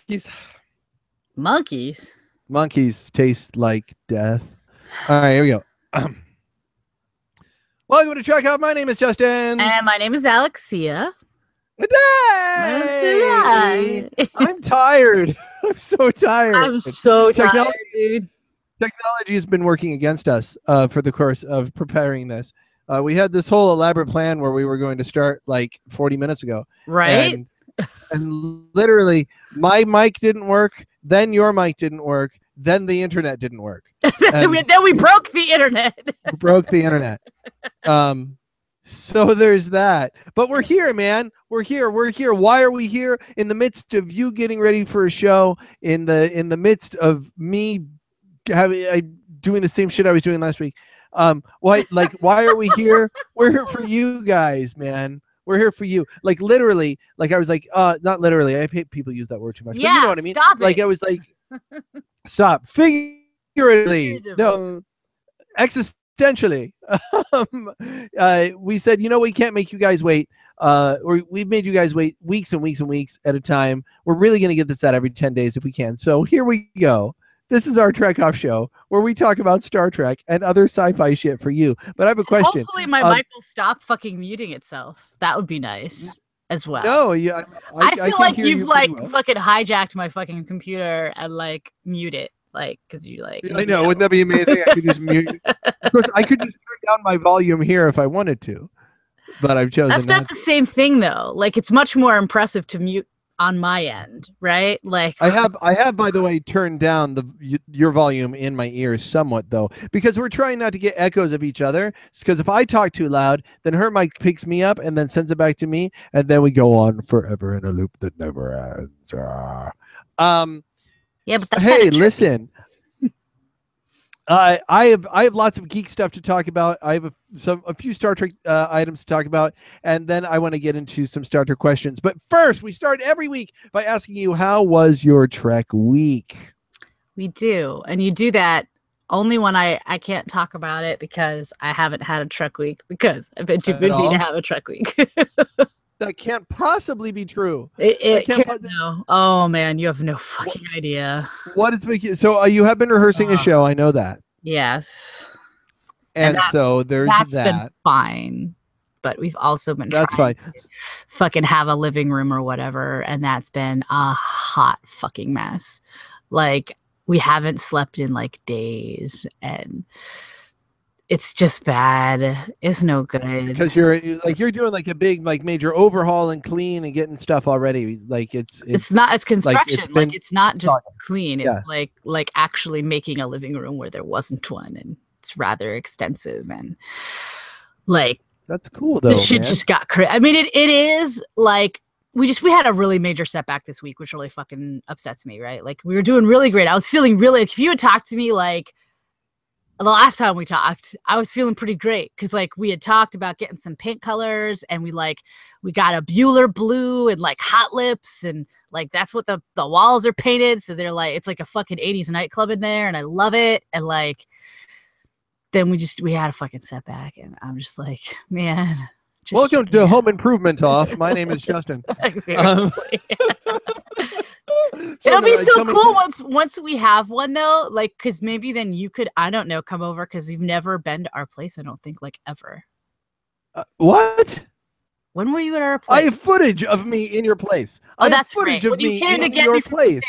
monkeys. Monkeys? Monkeys taste like death. All right, here we go. Welcome to Track Out. My name is Justin. And my name is Alexia. Today, I'm tired. I'm so tired. I'm so tired, dude. Technology has been working against us for the course of preparing this. We had this whole elaborate plan where we were going to start like 40 minutes ago. Right? And literally, my mic didn't work. Then your mic didn't work. Then the internet didn't work. Then we broke the internet. Broke the internet. So there's that. But we're here, man. We're here. Why are we here? In the midst of you getting ready for a show, in the midst of me doing the same shit I was doing last week. Why are we here? We're here for you guys, man. We're here for you. Like literally, like I was like, not literally. I hate people use that word too much. Yeah, but you know what I mean? Stop like it. I was like, stop. Figuratively. No. Existentially. We said, we can't make you guys wait. We've made you guys wait weeks and weeks and weeks at a time. We're really going to get this out every 10 days if we can. So here we go. This is our Trek Off show where we talk about Star Trek and other sci-fi shit for you. But I have a question. Hopefully my mic will stop fucking muting itself. That would be nice as well. No, yeah. I feel like you've fucking hijacked my fucking computer and like mute it. Like, because you like. I know. Wouldn't that be amazing? I could just mute. Of course, I could just turn down my volume here if I wanted to. But I've chosen That's not the same thing though. Like, it's much more impressive to mute on my end, right? Like I have by the way turned down your volume in my ears somewhat though, because we're trying not to get echoes of each other, because if I talk too loud, then her mic picks me up and then sends it back to me, and then we go on forever in a loop that never ends. Yeah, but that's hey, listen. I have lots of geek stuff to talk about. I have a few Star Trek items to talk about, and then I want to get into some Star Trek questions. But first, we start every week by asking you, how was your Trek week? We do, and you do that only when I can't talk about it because I haven't had a Trek week because I've been too busy to have a Trek week. That can't possibly be true. It can't. No. Oh man, you have no fucking idea. What is making so? You have been rehearsing a show. I know that. Yes. And so there's that's that. Been fine, but we've also been. That's fine. Fucking have a living room or whatever, and that's been a hot fucking mess. Like we haven't slept in like days, and it's just bad. It's no good because you're doing like a big like major overhaul and clean and getting stuff already. Like it's construction. Like it's not just clean. It's like actually making a living room where there wasn't one, and it's rather extensive and like that's cool though. This shit just got crazy. I mean, it is like we had a really major setback this week, which really fucking upsets me. Right? Like we were doing really great. I was feeling really. If you had talked to me like the last time we talked, I was feeling pretty great because like we had talked about getting some paint colors, and we got a Bueller blue and like hot lips, and like that's what the walls are painted, so they're like it's like a fucking 80s nightclub in there, and I love it. And like then we had a fucking setback, and I'm just like, man. Welcome to Home Improvement Off. My name is Justin. It'll be so cool once we have one though, like because maybe then you could, I don't know, come over because you've never been to our place. I don't think like ever. What? When were you at our place? I have footage of me in your place. Oh, that's footage of me in your place.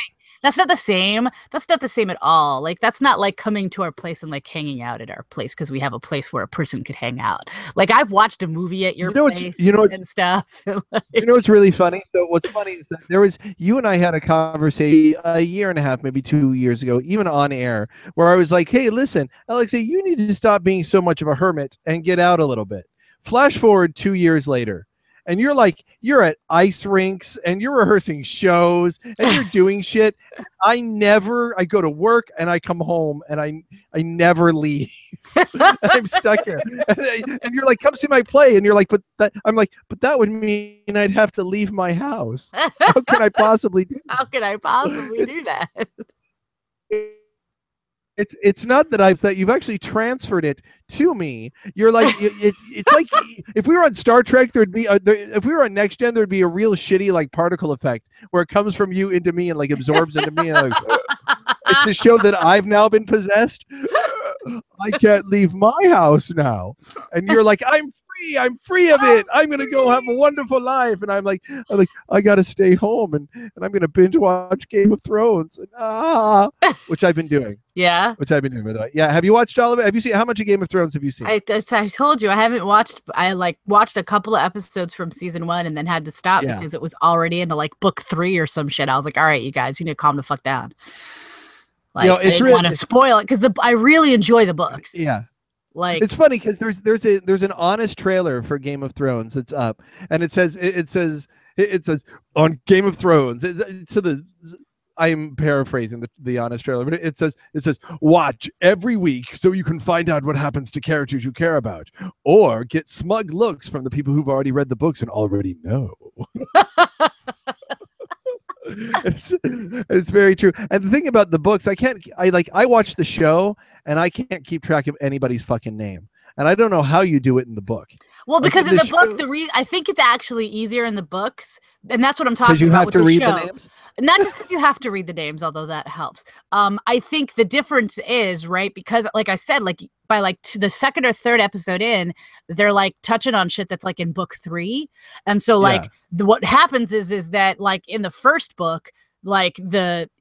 That's not the same. That's not the same at all. Like that's not like coming to our place and like hanging out at our place because we have a place where a person could hang out. Like I've watched a movie at your place and stuff. You know what's really funny? So what's funny is that you and I had a conversation a year and a half, maybe 2 years ago, even on air, where I was like, hey, listen, Alexei, you need to stop being so much of a hermit and get out a little bit. Flash forward 2 years later. And you're at ice rinks and you're rehearsing shows and you're doing shit. I go to work and I come home and I never leave. I'm stuck here. And you're like, come see my play. And you're like, but that would mean I'd have to leave my house. How can I possibly do that? How can I possibly do that? It's not that it's that you've actually transferred it to me. You're like it's like if we were on Star Trek, there'd be if we were on Next Gen, there'd be a real shitty like particle effect where it comes from you into me and like absorbs into me. And like, it's to show that I've now been possessed. I can't leave my house now. And you're like, I'm free. I'm free of it. I'm gonna go have a wonderful life. And I'm like, I gotta stay home and I'm gonna binge watch Game of Thrones. And, which I've been doing. Yeah. Which I've been doing, by the way. Yeah. Have you watched all of it? Have you seen how much of Game of Thrones have you seen? I told you I haven't watched. I like watched a couple of episodes from season 1 and then had to stop because it was already into like book 3 or some shit. I was like, all right, you guys, you need to calm the fuck down. Like, I didn't want to spoil it because I really enjoy the books. Yeah. Like, it's funny because there's an honest trailer for Game of Thrones that's up, and it says on Game of Thrones. I'm paraphrasing the honest trailer, but it says watch every week so you can find out what happens to characters you care about, or get smug looks from the people who've already read the books and already know. It's very true. And the thing about the books, I watch the show and I can't keep track of anybody's fucking name. And I don't know how you do it in the book. Well, because in the book, I think it's actually easier in the books, and that's what I'm talking about. Because you have to read the names? Not just because you have to read the names, although that helps. I think the difference is, right, because like I said, like by like the second or third episode in, they're like touching on shit that's like in book 3. And so like what happens is that like in the first book, like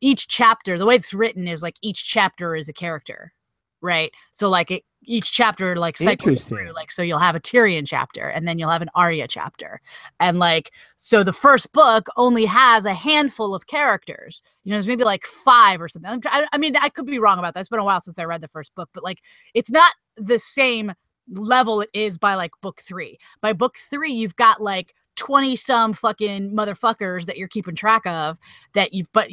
each chapter, the way it's written is like each chapter is a character, right? So like each chapter like cycles through, like, so you'll have a Tyrion chapter and then you'll have an Arya chapter. And like, so the first book only has a handful of characters, you know, there's maybe like 5 or something. I mean, I could be wrong about that. It's been a while since I read the first book, but like, it's not the same level it is by like book 3. By book 3, you've got like 20 some fucking motherfuckers that you're keeping track of but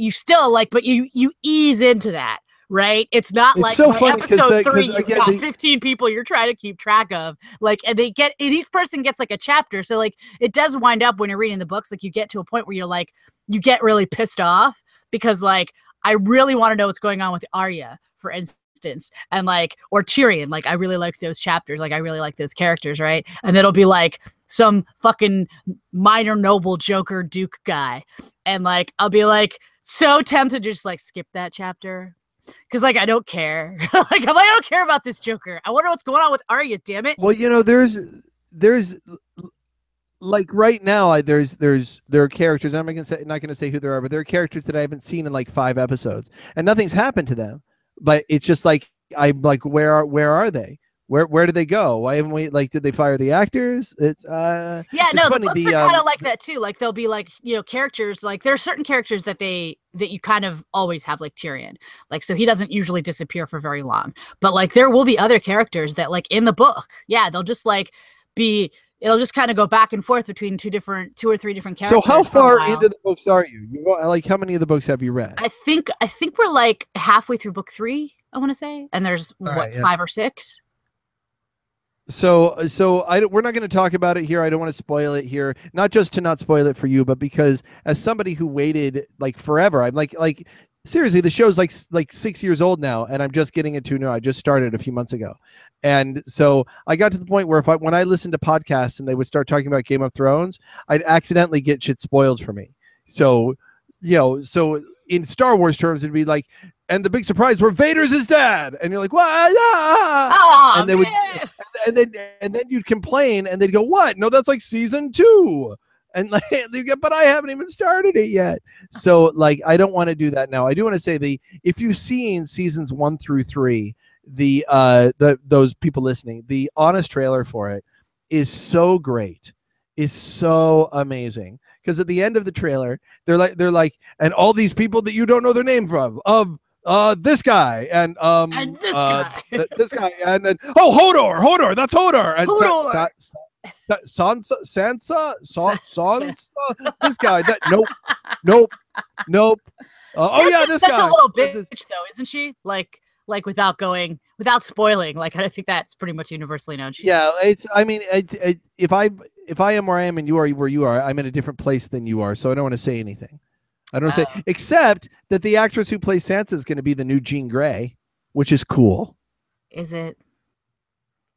you ease into that. Right? It's not like so funny episode 3, you've got 15 people you're trying to keep track of. Like, and each person gets like a chapter. So like, it does wind up when you're reading the books, like you get to a point where you're like, you get really pissed off because like, I really want to know what's going on with Arya, for instance. And like, or Tyrion, like I really like those chapters. Like I really like those characters. Right. And it'll be like some fucking minor noble Joker Duke guy. And like, I'll be like, so tempted to just like skip that chapter. Because like I don't care. I don't care about this Joker. I wonder what's going on with Arya, damn it. Well, you know, there's like right now there are characters, I'm not gonna say who they are, but there are characters that I haven't seen in like 5 episodes and nothing's happened to them. But it's just like I'm like, where are they? Where did they go? Why haven't we, like, did they fire the actors? It's the books are kind of like that too. Like they'll be like, you know, characters, like there are certain characters that you kind of always have, like Tyrion. Like, so he doesn't usually disappear for very long. But like there will be other characters that like in the book, they'll just like it'll just kind of go back and forth between 2 or 3 different characters. So how far into the books are you? Like how many of the books have you read? I think we're like halfway through book 3, I want to say. And there's 5 or 6. So we're not going to talk about it here. I don't want to spoil it here. Not just to not spoil it for you, but because as somebody who waited like forever, I'm like seriously, the show's like 6 years old now, and I'm just getting into now. I just started a few months ago, and so I got to the point where when I listened to podcasts and they would start talking about Game of Thrones, I'd accidentally get shit spoiled for me. So in Star Wars terms, it'd be like, and the big surprise where Vader's his dad, and you're like, what? And they would, and then you'd complain, and they'd go, what? No, that's like season 2, and like, but I haven't even started it yet. So like, I don't want to do that now. I do want to say if you've seen seasons 1 through 3, those people listening, the honest trailer for it is so great, is so amazing. Because at the end of the trailer, they're like, and all these people that you don't know their name of this guy and this guy, this guy, and then Hodor, that's Hodor, and Sansa, this guy, that nope. This such guy. A little bitch though, isn't she? Like without spoiling, like I think that's pretty much universally known. If I am where I am and you are where you are, I'm in a different place than you are, so I don't want to say anything. I don't say, except that the actress who plays Sansa is going to be the new Jean Grey. which is cool. Is it?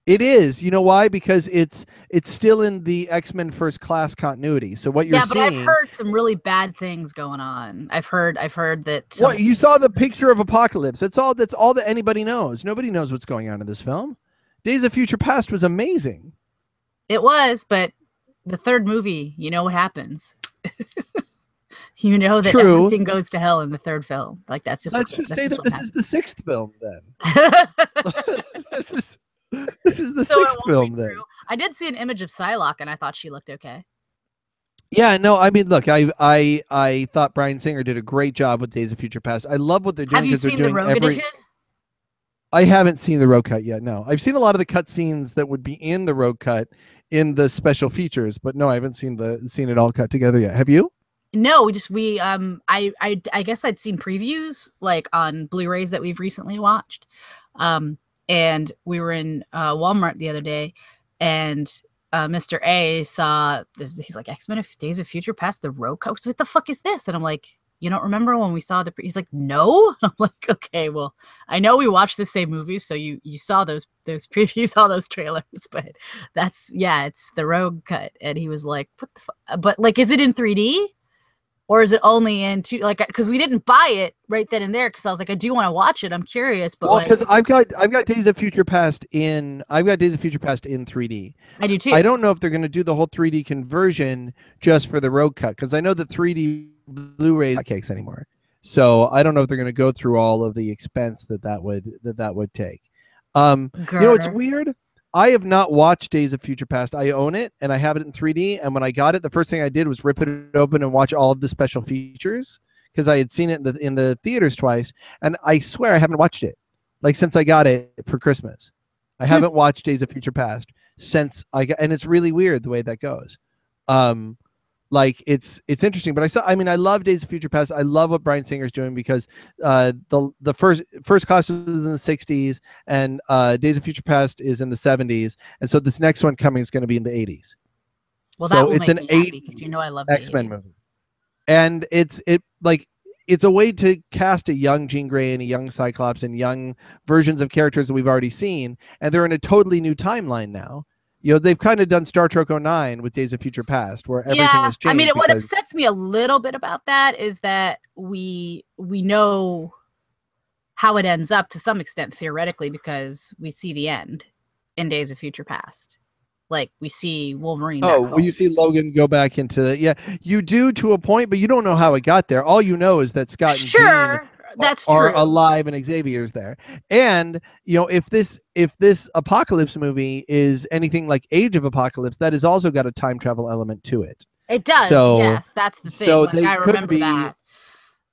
It is. You know why? Because it's still in the X-Men First Class continuity. So what you're Yeah, but I've seeing. heard some really bad things going on. I've heard that. What you saw the picture of Apocalypse. That's all that anybody knows. Nobody knows what's going on in this film. Days of Future Past was amazing. It was, but the third movie, you know what happens. You know that everything goes to hell in the third film. Like that's just. Let's just say that this is the sixth film then. this is the sixth film then. I did see an image of Psylocke and I thought she looked okay. Yeah, no, I mean, look, I thought Bryan Singer did a great job with Days of Future Past. I love what they're doing because they're doing the Rogue edition? I haven't seen the Rogue cut yet. No, I've seen a lot of the cut scenes that would be in the Rogue cut in the special features, but no, I haven't seen it all cut together yet. Have you? No, I guess I'd seen previews like on Blu-rays that we've recently watched. And we were in Walmart the other day, and Mr. A saw this. He's like, X-Men Days of Future Past, the Rogue cut. What the fuck is this? And I'm like, you don't remember when we saw the? He's like, no. And I'm like, okay, well, I know we watched the same movies, so you saw those previews, all those trailers, but it's the Rogue cut. And he was like, what the fuck? But like, is it in 3D? Or is it only in two? Like, because we didn't buy it right then and there. Because I was like, I do want to watch it. I'm curious, but because I've got Days of Future Past in 3D. I do too. I don't know if they're going to do the whole 3D conversion just for the Rogue cut, because I know that 3D Blu-ray not cakes anymore. So I don't know if they're going to go through all of the expense that would take. You know, it's weird. I have not watched Days of Future Past. I own it and I have it in 3D. And when I got it, the first thing I did was rip it open and watch all of the special features because I had seen it in the theaters twice. And I swear I haven't watched it like since I got it for Christmas. I haven't watched Days of Future Past since and it's really weird the way that goes. Like it's interesting, but I love Days of Future Past. I love what Bryan Singer's doing because the first class was in the 60s and Days of Future Past is in the 70s, and so this next one coming is going to be in the 80s. Well, so it's an 80s because you know I love X-Men movie, and it's a way to cast a young Jean Grey and a young Cyclops and young versions of characters that we've already seen, and they're in a totally new timeline now. You know, they've kind of done Star Trek 09 with Days of Future Past, where everything has changed. I mean, what upsets me a little bit about that is that we know how it ends up to some extent theoretically because we see the end in Days of Future Past. Like we see Wolverine. Well, you see Logan go back into you do to a point, but you don't know how it got there. All you know is that Scott and Jean are alive and Xavier's there. And you know, if this Apocalypse movie is anything like Age of Apocalypse, that has also got a time travel element to it. It does. So, yes, that's the thing. So I remember that.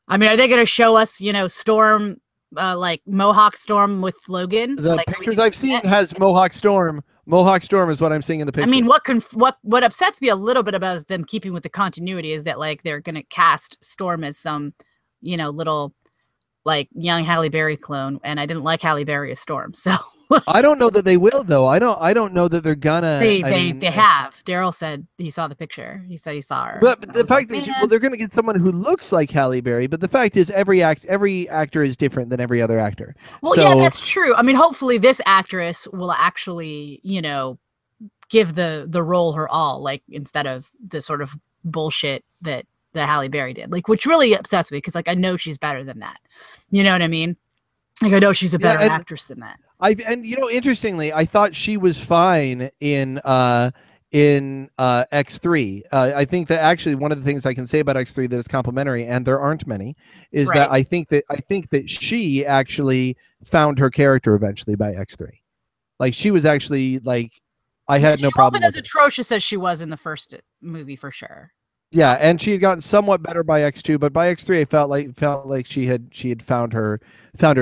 I mean, are they going to show us, you know, Storm, like Mohawk Storm with Logan? The like, pictures I've seen has Mohawk Storm. Mohawk Storm is what I'm seeing in the pictures. I mean, what upsets me a little bit about them keeping with the continuity is that like they're going to cast Storm as some, you know, little like young Halle Berry clone, and I didn't like Halle Berry as Storm, so I don't know that they will though. I don't know that they're gonna. They have. Daryl said he saw the picture. He said he saw her. But the fact that they're gonna get someone who looks like Halle Berry, but the fact is every actor is different than every other actor. Well, yeah, that's true. I mean, hopefully this actress will actually, you know, give the role her all, like instead of the sort of bullshit that Halle Berry did, like, which really upsets me because like I know she's better than that. You know what I mean? Like I know she's a better actress than that. And you know, interestingly, I thought she was fine in X3. I think that actually one of the things I can say about X3 that is complimentary, and there aren't many, is that I think that she actually found her character eventually by X3. Like she was actually like, I had no problem. She wasn't as atrocious as she was in the first movie for sure. Yeah, and she had gotten somewhat better by X2, but by X3, I felt like she had found her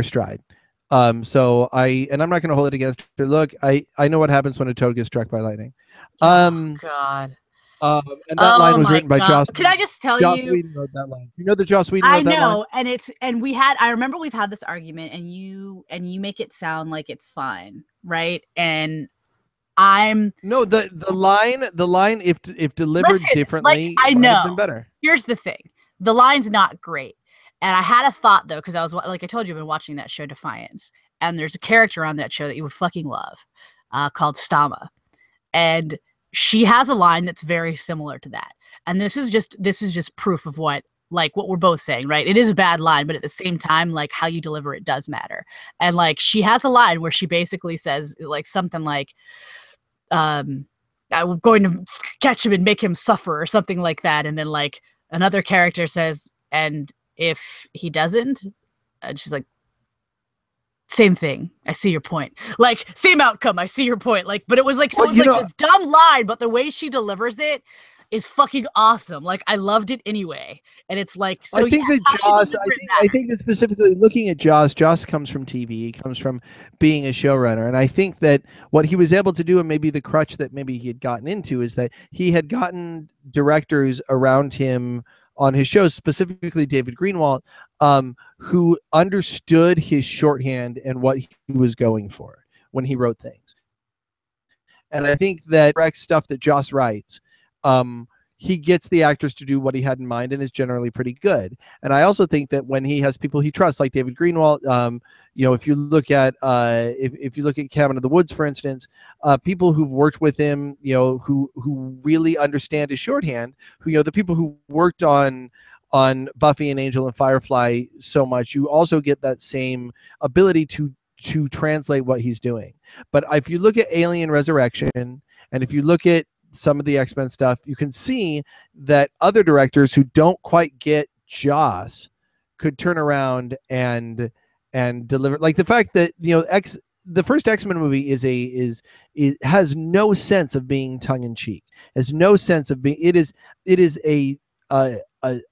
stride. So I'm not going to hold it against her. Look, I know what happens when a toad gets struck by lightning. Oh God. And that line was written by Joss. Can I just tell Joss Whedon wrote that line. You know that Joss Whedon wrote that line? I know, and I remember we've had this argument, and you make it sound like it's fine, right? And the line if delivered differently, like, I know. been better. Here's the thing. The line's not great. And I had a thought though, because I was like I told you, I've been watching that show Defiance, and there's a character on that show that you would fucking love, called Stama, and she has a line that's very similar to that. And this is just proof of what we're both saying, right? It is a bad line, but at the same time, like how you deliver it does matter. And like she has a line where she basically says like something like, I'm going to catch him and make him suffer or something like that. And then like another character says, and if he doesn't, and she's like, same thing. I see your point. Like same outcome. I see your point. Like, but it was like, so Well, it was like this dumb line, but the way she delivers it is fucking awesome. Like I loved it anyway. And it's like, so I think yes, that Joss, I think that specifically looking at Joss comes from TV, he comes from being a showrunner. And I think that what he was able to do, and maybe the crutch that maybe he had gotten into, is that he had gotten directors around him on his shows, specifically David Greenwalt, who understood his shorthand and what he was going for when he wrote things. And I think that direct stuff that Joss writes, he gets the actors to do what he had in mind, and is generally pretty good. And I also think that when he has people he trusts, like David Greenwalt, if you look at if you look at Cabin in the Woods, for instance, people who've worked with him, who really understand his shorthand, who the people who worked on Buffy and Angel and Firefly so much, you also get that same ability to translate what he's doing. But if you look at Alien Resurrection, and if you look at some of the X-Men stuff, you can see that other directors who don't quite get Joss could turn around and deliver. Like the fact that the first X-Men movie has no sense of being tongue in cheek, has no sense of being. It is an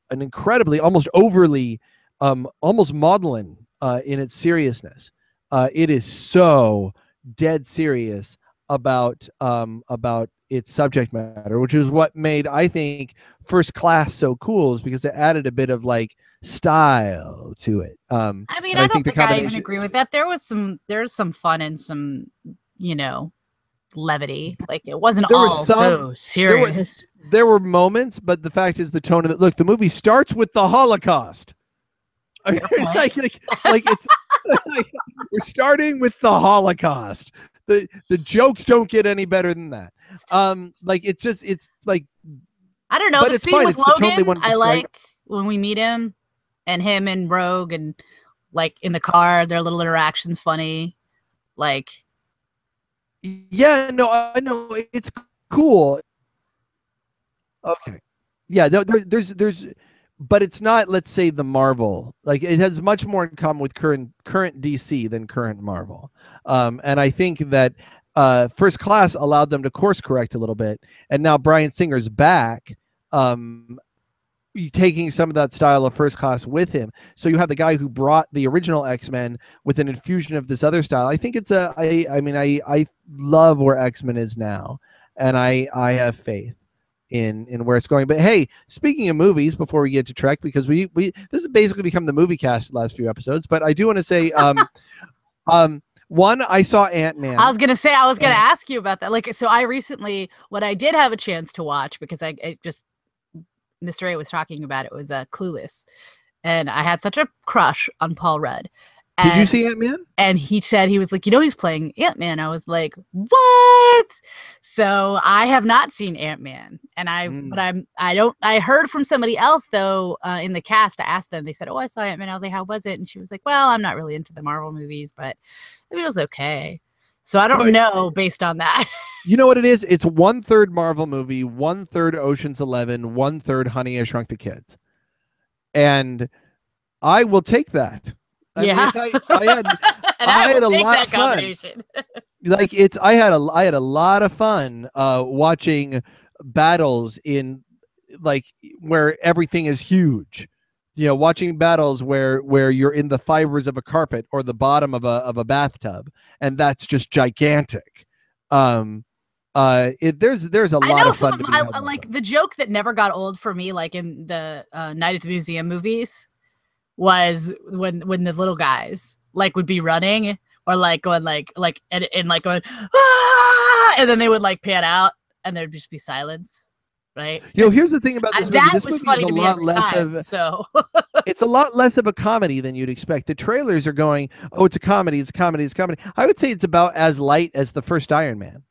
incredibly, almost overly, almost maudlin in its seriousness. It is so dead serious about its subject matter, which is what made, I think, First Class so cool, is because it added a bit of like style to it. I mean, I don't think I even agree with that. There's some fun and some, levity. Like it wasn't all so serious. There were moments, but the fact is, the tone of it. Look, the movie starts with the Holocaust. like it's like, we're starting with the Holocaust. The jokes don't get any better than that. Like it's like, I don't know. But the scene with Logan, I like when we meet him and Rogue, and like in the car, their little interactions funny. Like, yeah, no, I know it's cool. Okay, yeah, there's but it's not, let's say, the Marvel. Like it has much more in common with current DC than current Marvel. And I think that First Class allowed them to course correct a little bit, and now Bryan Singer's back, taking some of that style of First Class with him. So you have the guy who brought the original X-Men with an infusion of this other style. I think it's I love where X-Men is now, and I have faith in where it's going. But hey, speaking of movies, before we get to Trek, because we this has basically become the movie cast the last few episodes, but I do want to say one, I saw Ant-Man. I was gonna ask you about that. Like, so I recently, what I did have a chance to watch, because I just, Mr. A was talking about it, was Clueless, and I had such a crush on Paul Rudd. Did you see Ant-Man? And he said, he was like, he's playing Ant-Man. I was like, what? So I have not seen Ant-Man, and I heard from somebody else though, in the cast. I asked them, they said, oh, I saw Ant-Man. I was like, how was it? And she was like, well, I'm not really into the Marvel movies, but I mean, it was okay. So I don't know based on that. You know what it is? It's 1/3 Marvel movie, 1/3 Ocean's 11, 1/3 Honey, I Shrunk the Kids. And I will take that. I had a lot of fun. Like I had a lot of fun watching battles in, like, where everything is huge. Watching battles where you're in the fibers of a carpet or the bottom of a bathtub, and that's just gigantic. There's a lot of fun to be had. Like the joke that never got old for me, like in the Night at the Museum movies, was when the little guys like would be running or like going like and like going, ah! And then they would like pan out and there'd just be silence. right? Here's the thing about this movie. That This was movie is funny a to me lot every less time. of So it's a lot less of a comedy than you'd expect. The trailers are going, "Oh, it's a comedy, it's a comedy, it's a comedy." I would say it's about as light as the first Iron Man.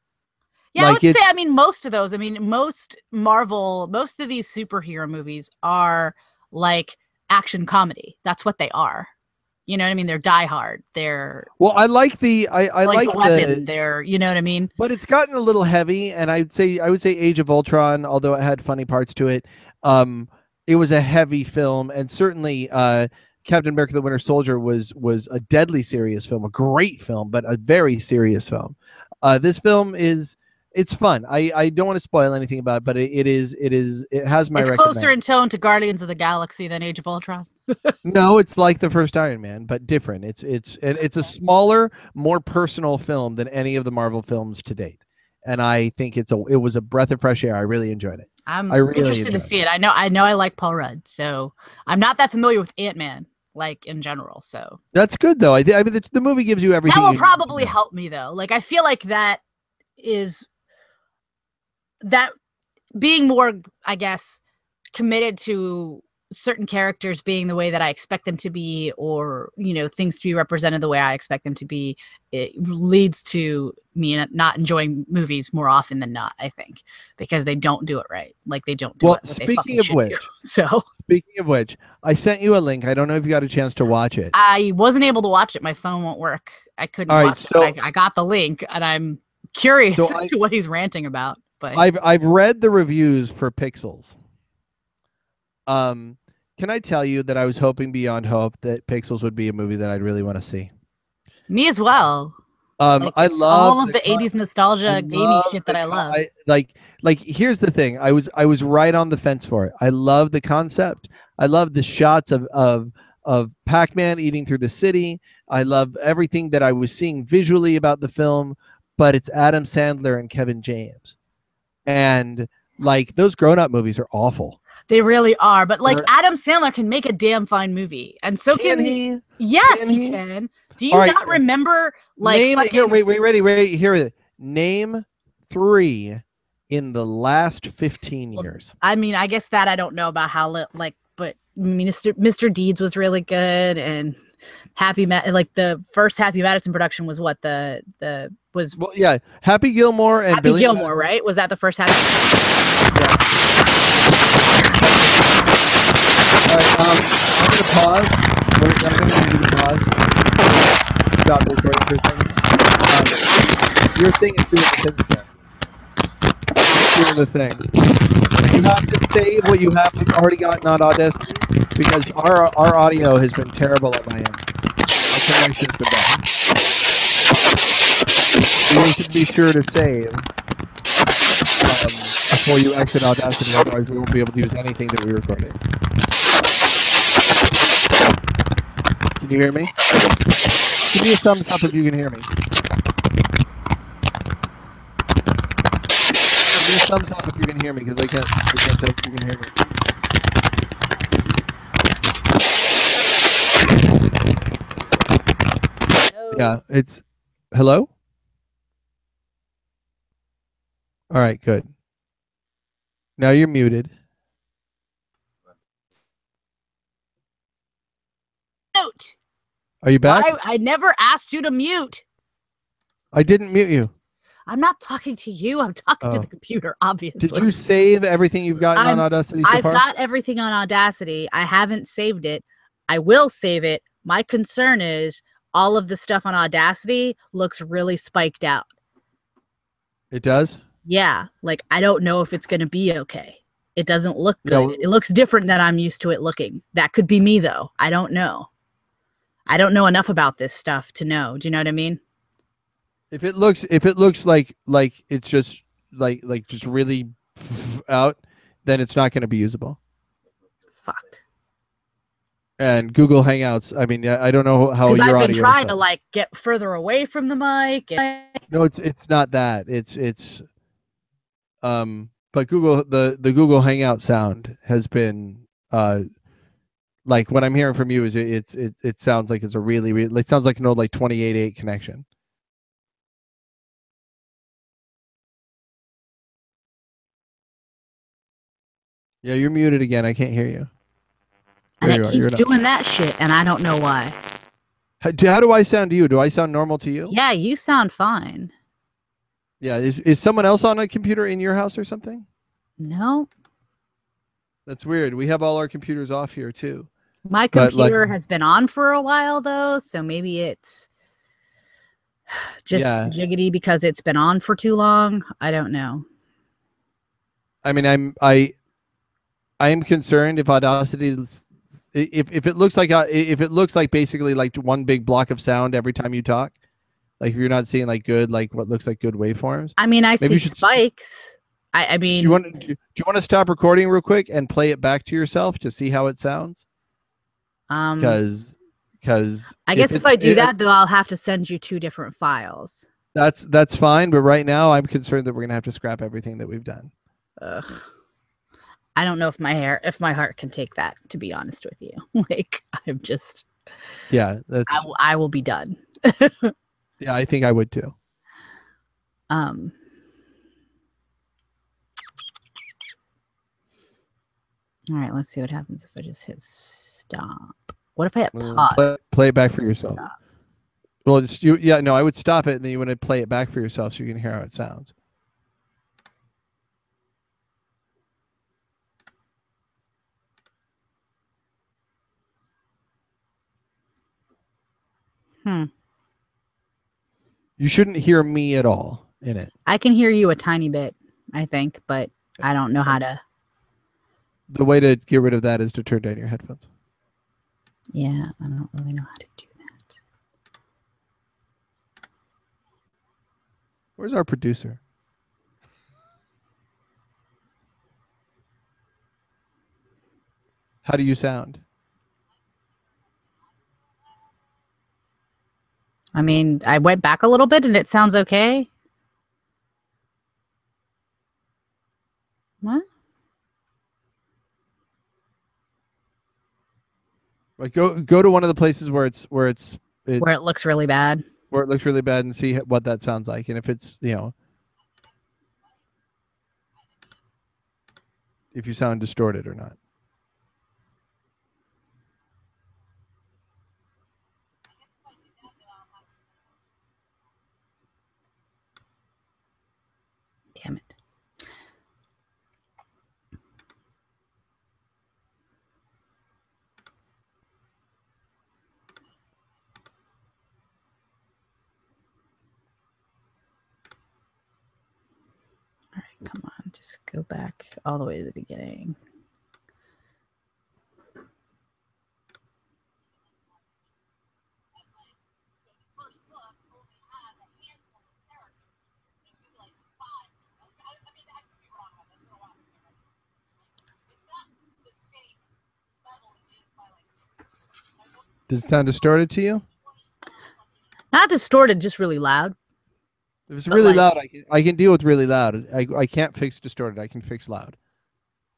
yeah, I would Like say, it's I mean, most of those, I mean, most Marvel, most of these superhero movies are like action comedy. That's what they are. You know what I mean? They're Die Hard. They're well, I like I like like The Weapon. They're, you know what I mean? but it's gotten a little heavy, and I would say Age of Ultron, although it had funny parts to it, um, it was a heavy film, and certainly Captain America: The Winter Soldier was a deadly serious film, a great film, but a very serious film. This film is it's fun. I don't want to spoil anything about it, but it has my It's closer recommend. in tone to Guardians of the Galaxy than Age of Ultron. No, it's like the first Iron Man, but different. It's a smaller, more personal film than any of the Marvel films to date, and I think it was a breath of fresh air. I really enjoyed it. I I'm really interested to enjoyed see it. it. I know I like Paul Rudd, so I'm not that familiar with Ant-Man, like in general. So That's good though. I mean, the movie gives you that everything will you need to probably know. help me though. Like I feel like is that being more, I guess, committed to certain characters being the way that I expect them to be, or things to be represented the way I expect them to be, it leads to me not enjoying movies more often than not, I think, because they don't do it right. Like they don't do Well, it what they fucking should do. So speaking of which, I sent you a link. I don't know if you got a chance to watch it. I wasn't able to watch it. My phone won't work. I couldn't All right, watch it, but so I got the link, and I'm curious so as to what he's ranting about. But I've read the reviews for Pixels. Um, can I tell you that I was hoping beyond hope that Pixels would be a movie that I'd really want to see. me as well. Like I it's love all of the 80s I nostalgia gaming love shit that I love. like here's the thing. I was right on the fence for it. I love the concept. I love the shots of Pac-Man eating through the city. I love everything that I was seeing visually about the film, but it's Adam Sandler and Kevin James. And like those grown-up movies are awful. They really are. But like They're, Adam Sandler can make a damn fine movie. And so can can he? yes, Can he he? can. Do All you right. not remember like Name here. fucking Wait. Ready. Here. Name 3 in the last 15 years. I mean, I guess that I don't know about how but Mr. Deeds was really good, and like the first Happy Madison production was what the was Well, yeah, Happy Gilmore and Happy Billy Gilmore, Madison. right? Was that the first Happy? All right, I'm gonna pause. I'm gonna need to pause. Stop this right for a second. Your thing is doing the thing again. It's doing the thing. You have to save what you have already gotten on Audacity because our audio has been terrible at my end. Our connection's been bad. You should be sure to save before you exit Audacity, otherwise we won't be able to use anything that we recorded. Can you hear me? Give me a thumbs up if you can hear me. Give me a thumbs up if you can hear me, because I can't tell if you can hear me. Yeah, it's hello? All right, good. Now you're muted. Mute. Are you back? I never asked you to mute. I didn't mute you. I'm not talking to you. I'm talking to the computer, obviously. Did you save everything you've gotten on Audacity so far? I've got everything on Audacity. I haven't saved it. I will save it. My concern is all of the stuff on Audacity looks really spiked out. It does? Yeah. Like, I don't know if it's going to be okay. It doesn't look good. It looks different than I'm used to it looking. That could be me, though. I don't know. I don't know enough about this stuff to know. Do you know what I mean? If it looks like it's just like just really out, then it's not going to be usable. Fuck. And Google Hangouts. I mean, I don't know how your audio. I've been trying to like get further away from the mic. No, it's not that. It's but Google the Google Hangout sound has been like what I'm hearing from you is it sounds like it's a really it sounds like an old like 28.8 connection. Yeah, you're muted again. I can't hear you. And There it you are. keeps You're not. doing that shit, and I don't know why. How do I sound to you? Do I sound normal to you? Yeah, you sound fine. Yeah. Is someone else on a computer in your house or something? No, That's weird. We have all our computers off here too. my But like, computer has been on for a while though, so maybe it's just yeah. jiggity because it's been on for too long. I don't know. I mean, I am concerned if Audacity if it looks like basically like one big block of sound every time you talk, like if you're not seeing like good like what looks like good waveforms, I mean, I maybe see you should. spikes. I Do mean, you want do you want to stop recording real quick and play it back to yourself to see how it sounds? um, Because I guess if I do that, though, I'll have to send you 2 different files. that's fine. But right now, I'm concerned that we're gonna have to scrap everything that we've done. Ugh. I don't know if my heart can take that. To be honest with you, like I'm just, Yeah, that's I will be done. yeah. I think I would too. Um. All right, let's see what happens if I just hit stop. What if I hit pause? Play it back for yourself. Stop. Well, it's you. Yeah, no, I would stop it, and then you want to play it back for yourself so you can hear how it sounds. You shouldn't hear me at all in it. I can hear you a tiny bit, I think, but I don't know how to. The way to get rid of that is to turn down your headphones. Yeah, I don't really know how to do that. Where's our producer? How do you sound? I mean, I went back a little bit and it sounds okay. What? Like go to one of the places where it looks really bad. Where it looks really bad and see what that sounds like, and if it's if you sound distorted or not. Damn it. All right, come on, just go back all the way to the beginning. Does it sound distorted to you? Not distorted, just really loud. If it's really loud, I can deal with really loud. I can't fix distorted. I can fix loud.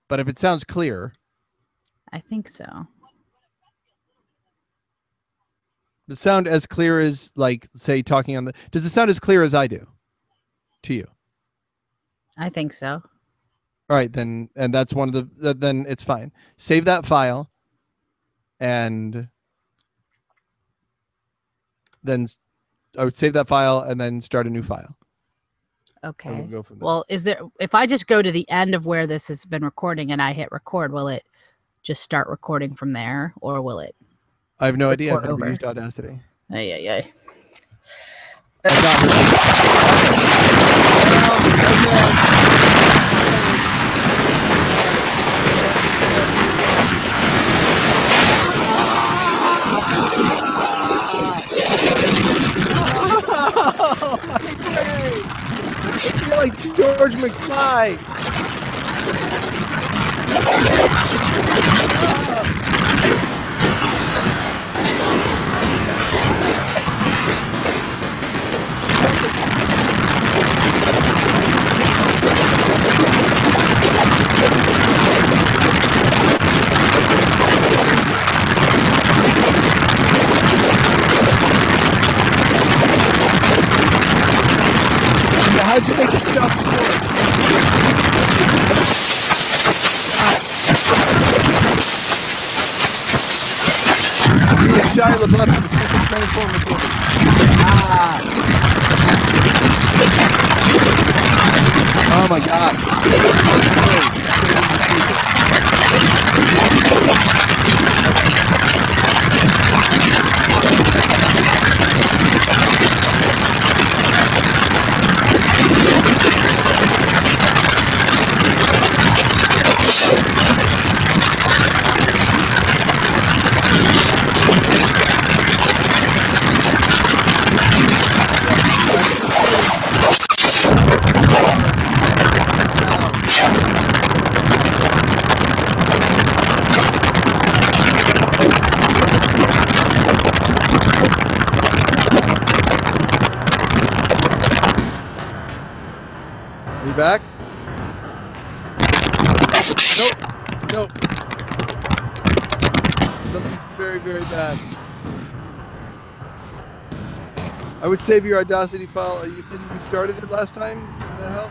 But if it sounds clear, I think so. The sound as clear as, like, say, talking on the. Does it sound as clear as I do to you? I think so. All right, then, and that's one of the. Then it's fine. Save that file, and then I would save that file and then start a new file. Okay. We'll go from there. Well, if I just go to the end of where this has been recording and I hit record, will it just start recording from there, or will it? I have no idea. I've never used Audacity. Ay. I feel like George McFly. How'd you make it stop? me a Shia LaBeouf in the second Transformers movie. Ah. Oh my God. You back? Nope. Nope. Something's very, very bad. I would save your Audacity file. You said you started it last time? What the hell?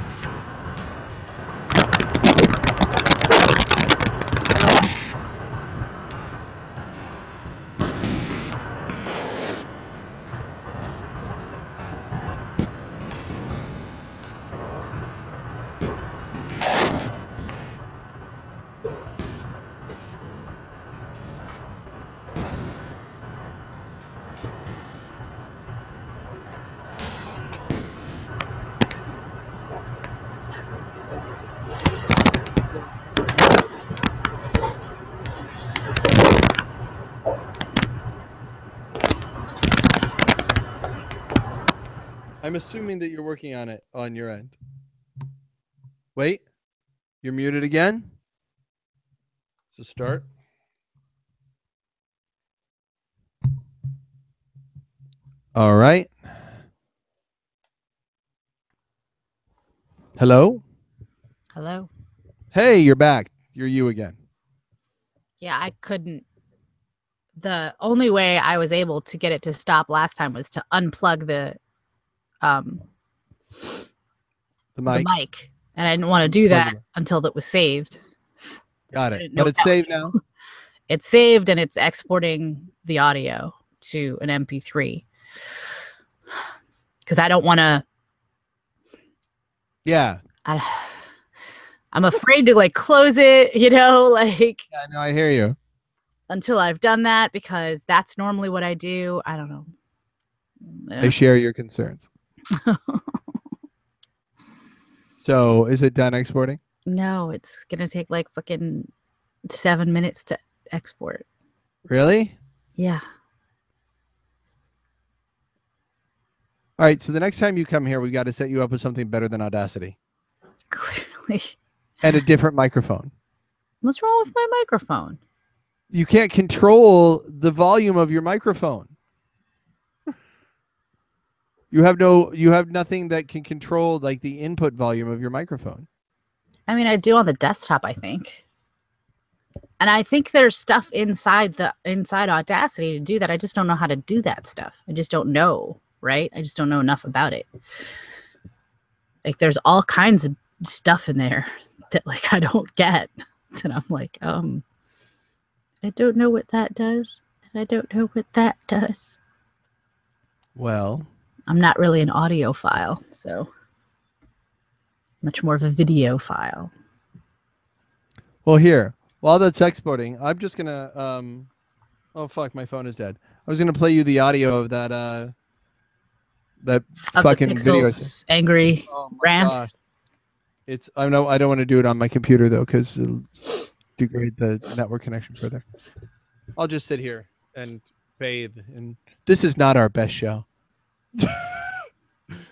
I'm assuming that you're working on it on your end. Wait, you're muted again. So start. All right. Hello? Hello? Hey, you're back. You're you again. Yeah, I couldn't. The only way I was able to get it to stop last time was to unplug the mic. And I didn't want to do that until that was saved. Got it. But it's saved now. It's saved and it's exporting the audio to an MP3. Because I don't want to. Yeah. I'm afraid to like close it, you know, like. Yeah, no, I hear you. Until I've done that, because that's normally what I do. I don't know. I share your concerns. So is it done exporting? No, it's going to take like fucking 7 minutes to export. Really? Yeah. All right. So the next time you come here, we got to set you up with something better than Audacity. Clearly. And a different microphone. What's wrong with my microphone? You can't control the volume of your microphone. You have nothing that can control like the input volume of your microphone. I mean, I do on the desktop, I think. And I think there's stuff inside Audacity to do that. I just don't know how to do that stuff. I just don't know, right? I just don't know enough about it. Like there's all kinds of stuff in there that like I don't get. And I'm like, I don't know what that does. And I don't know what that does. Well, I'm not really an audiophile, so much more of a video file. Well, here, while that's exporting, I'm just gonna oh fuck, my phone is dead. I was gonna play you the audio of that of fucking video. Angry rant. Gosh. I don't want to do it on my computer though, because it'll degrade the network connection further. I'll just sit here and bathe, and this is not our best show.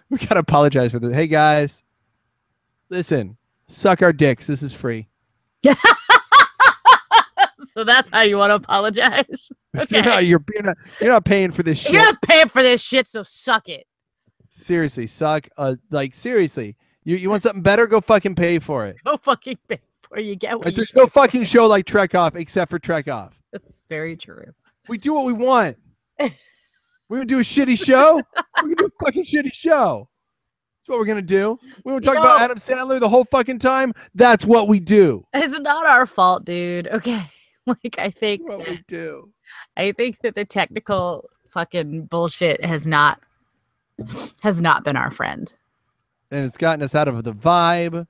We gotta apologize for this. Hey guys, listen, suck our dicks. This is free. So that's how you want to apologize. Okay. You're not paying for this shit. You're not paying for this shit, so suck it. Seriously, suck. Like seriously, you want something better? Go fucking pay for it. Go fucking pay for it. You get what There's no fucking show like Trek Off except for Trek Off. That's very true. We do what we want. We're gonna do a shitty show. We're gonna do a fucking shitty show. That's what we're gonna do. We want to talk about Adam Sandler the whole fucking time. That's what we do. It's not our fault, dude. Okay. Like What we do. I think that the technical fucking bullshit has not been our friend. And it's gotten us out of the vibe.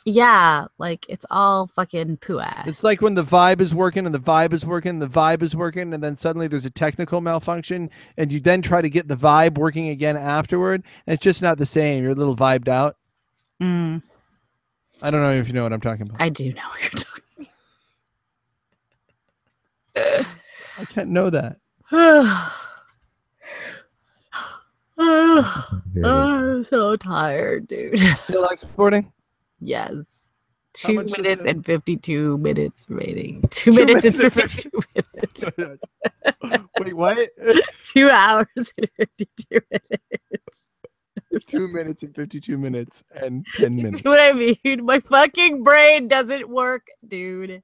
Yeah, like it's all fucking poo ass. It's like when the vibe is working and the vibe is working, the vibe is working, and then suddenly there's a technical malfunction, and you then try to get the vibe working again afterward, and it's just not the same. You're a little vibed out. Mm, I don't know if you know what I'm talking about. I do know what you're talking. I can't know that. I'm so tired, dude. Still exporting? Yes. How 2 much is minutes it? and 52 minutes remaining. 2 minutes and 52 minutes. Wait, what? 2 hours and 52 minutes. 2 minutes and 52 minutes and 10 You minutes. see what I mean? My fucking brain doesn't work, dude.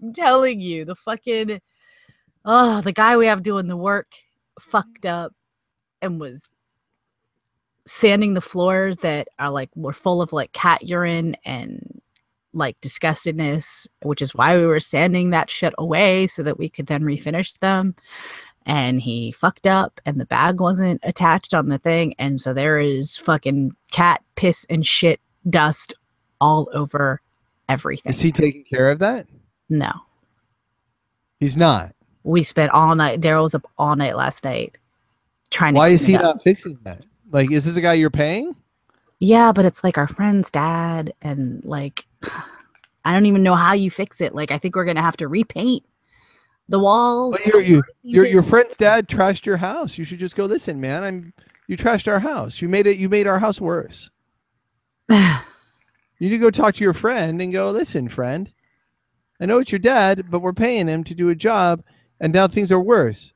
I'm telling you, the guy we have doing the work fucked up and was sanding the floors that were full of like cat urine and like disgustedness, which is why we were sanding that shit away so that we could then refinish them. And he fucked up and the bag wasn't attached on the thing. And so there is fucking cat piss and shit dust all over everything. Is he taking care of that? No. He's not. We spent all night. Daryl was up all night last night trying to. Why is he up. not fixing that? Like, is this a guy you're paying? Yeah, but it's like our friend's dad, and like, I don't even know how you fix it. Like, I think we're gonna have to repaint the walls. Well, your friend's dad trashed your house. You should just go, listen, man. You trashed our house. You made our house worse. You need to go talk to your friend and go, listen, friend. I know it's your dad, but we're paying him to do a job, and now things are worse.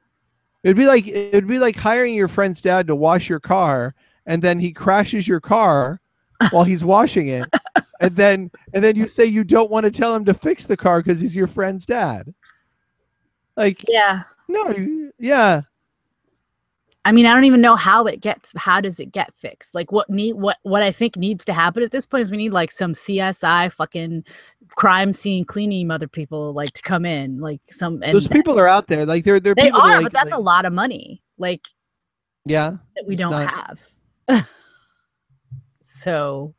It'd be like hiring your friend's dad to wash your car, and then he crashes your car while he's washing it, and then you say you don't want to tell him to fix the car because he's your friend's dad. Like, yeah, no, yeah. I mean, I don't even know how does it get fixed? Like what I think needs to happen at this point is we need like some CSI fucking crime scene cleaning mother people like to come in, like those people are out there. Like they people are, like, but that's a lot of money. Like, yeah, that we don't have. So,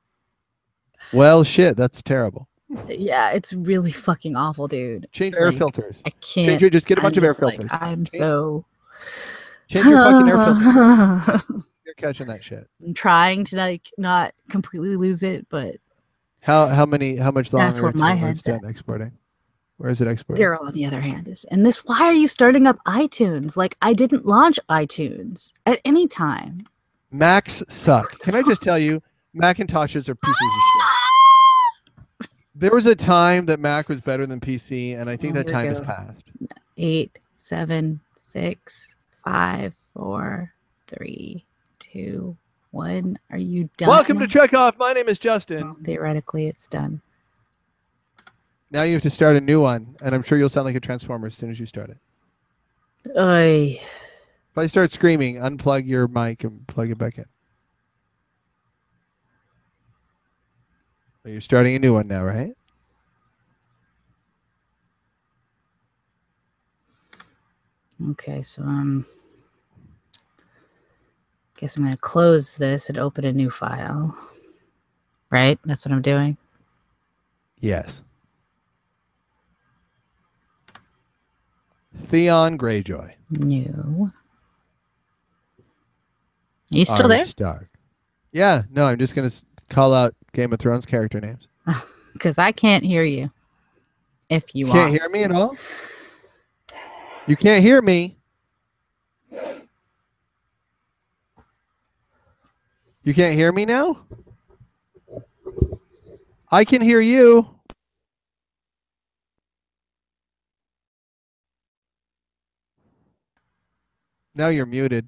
well, shit, that's terrible. Yeah, it's really fucking awful, dude. Change air filters. I can't. Just get a bunch of air filters. I'm so. Change your fucking air filter. You're catching that shit. I'm trying to like not completely lose it, but how much longer? That's where my head's done exporting. Where is it exporting? Daryl, on the other hand, is and this. Why are you starting up iTunes? Like I didn't launch iTunes at any time. Macs suck. Can I just tell you, Macintoshes are pieces of shit. There was a time that Mac was better than PC, and I think that time has passed. 8, 7, 6, 5, 4, 3, 2, 1. Are you done? Welcome to Trek Off. My name is Justin. Well, theoretically, it's done. Now you have to start a new one, and I'm sure you'll sound like a transformer as soon as you start it. Oy. If I start screaming, unplug your mic and plug it back in. So you're starting a new one now, right? Okay, so guess I'm going to close this and open a new file. Right? That's what I'm doing? Yes. Theon Greyjoy. New. Are you still there? Stark. Yeah, no, I'm just going to call out Game of Thrones character names. Because I can't hear you. If you can't hear me at all? You can't hear me. You can't hear me now? I can hear you. Now you're muted.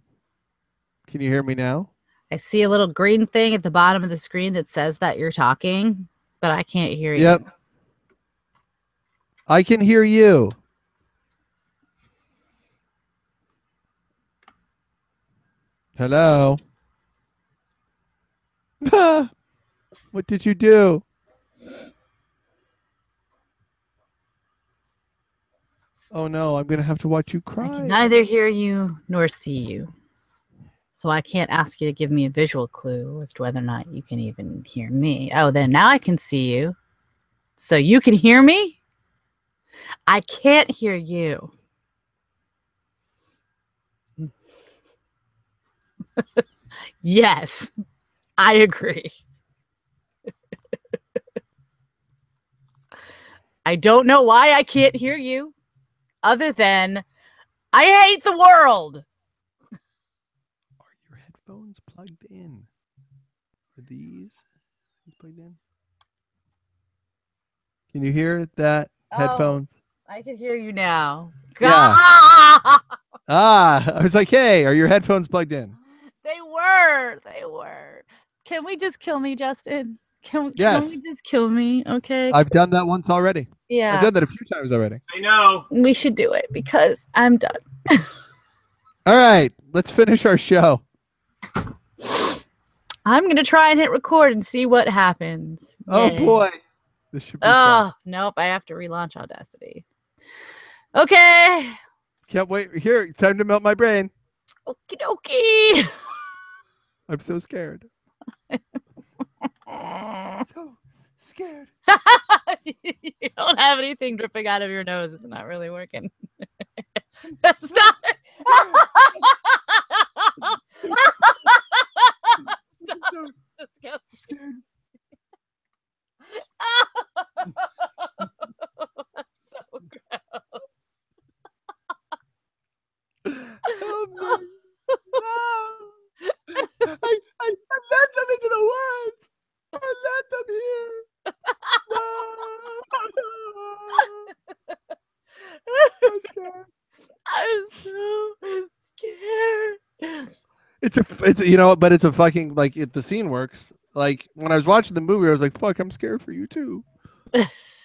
Can you hear me now? I see a little green thing at the bottom of the screen that says that you're talking, but I can't hear you. Yep. I can hear you. Hello. What did you do? Oh no, I'm gonna have to watch you cry. I can neither hear you nor see you. So I can't ask you to give me a visual clue as to whether or not you can even hear me. Oh, then now I can see you. So you can hear me? I can't hear you. Yes, I agree. I don't know why I can't hear you, other than I hate the world. Are your headphones plugged in? Are these plugged in? Can you hear that? Headphones? I can hear you now. Yeah. God! I was like, hey, are your headphones plugged in? They were. Can we just kill me, Justin? Can Yes. we just kill me? Okay. I've done that once already. Yeah. I've done that a few times already. I know. We should do it because I'm done. All right, let's finish our show. I'm going to try and hit record and see what happens. Oh, Yay. boy. This should be fun. Nope. I have to relaunch Audacity. Okay. Can't wait. Here, time to melt my brain. Okie dokie. I'm so scared. So scared. You don't have anything dripping out of your nose. It's not really working. Stop it. Stop. Let's go. So gross. Help me. No. I led them into the woods. I led them here. No. I'm scared. I'm so scared. It's you know, but it's a fucking the scene works. Like when I was watching the movie, I was like, "Fuck, I'm scared for you too."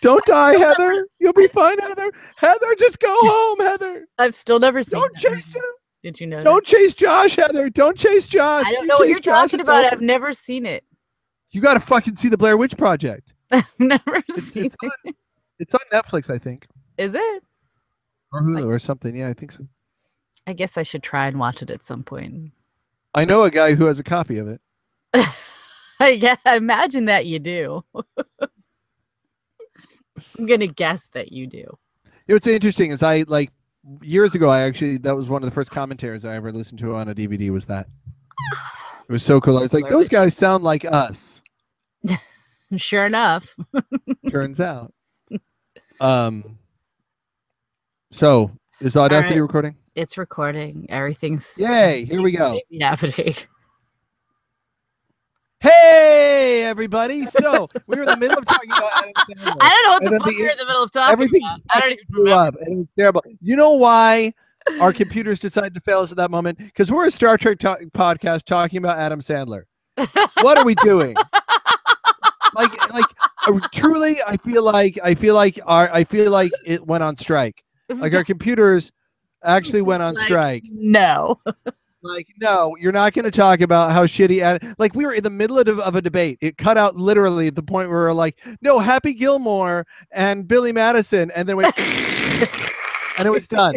Don't die, Heather. You'll be fine, Heather. Heather, just go home, Heather. I've still never seen. Don't chase him. Did you know? Don't chase Josh, Heather. Don't chase Josh. I don't know what you're talking about. I've never seen it. You got to fucking see the Blair Witch Project. I've never seen it. It's on Netflix, I think. Is it? Or Hulu or something. Yeah, I think so. I guess I should try and watch it at some point. I know a guy who has a copy of it. I imagine that you do. I'm going to guess that you do. You know, what's interesting is years ago, that was one of the first commentaries I ever listened to on a DVD was that. It was so cool. I was like, those guys sound like us. Sure enough. Turns out. So is Audacity recording? It's recording. Everything's yay. Here we go. Happening. Hey, everybody. So we were in the middle of talking about Adam Sandler. I don't know what the fuck we were in the middle of talking about. I don't even remember. Up, and it was terrible. You know why our computers decided to fail us at that moment? Because we're a Star Trek podcast talking about Adam Sandler. What are we doing? Truly, I feel like it went on strike. Like our computers actually went on strike. No. No, you're not going to talk about how shitty. We were in the middle of a debate. It cut out literally at the point where we were like, no, Happy Gilmore and Billy Madison. And then and it was done.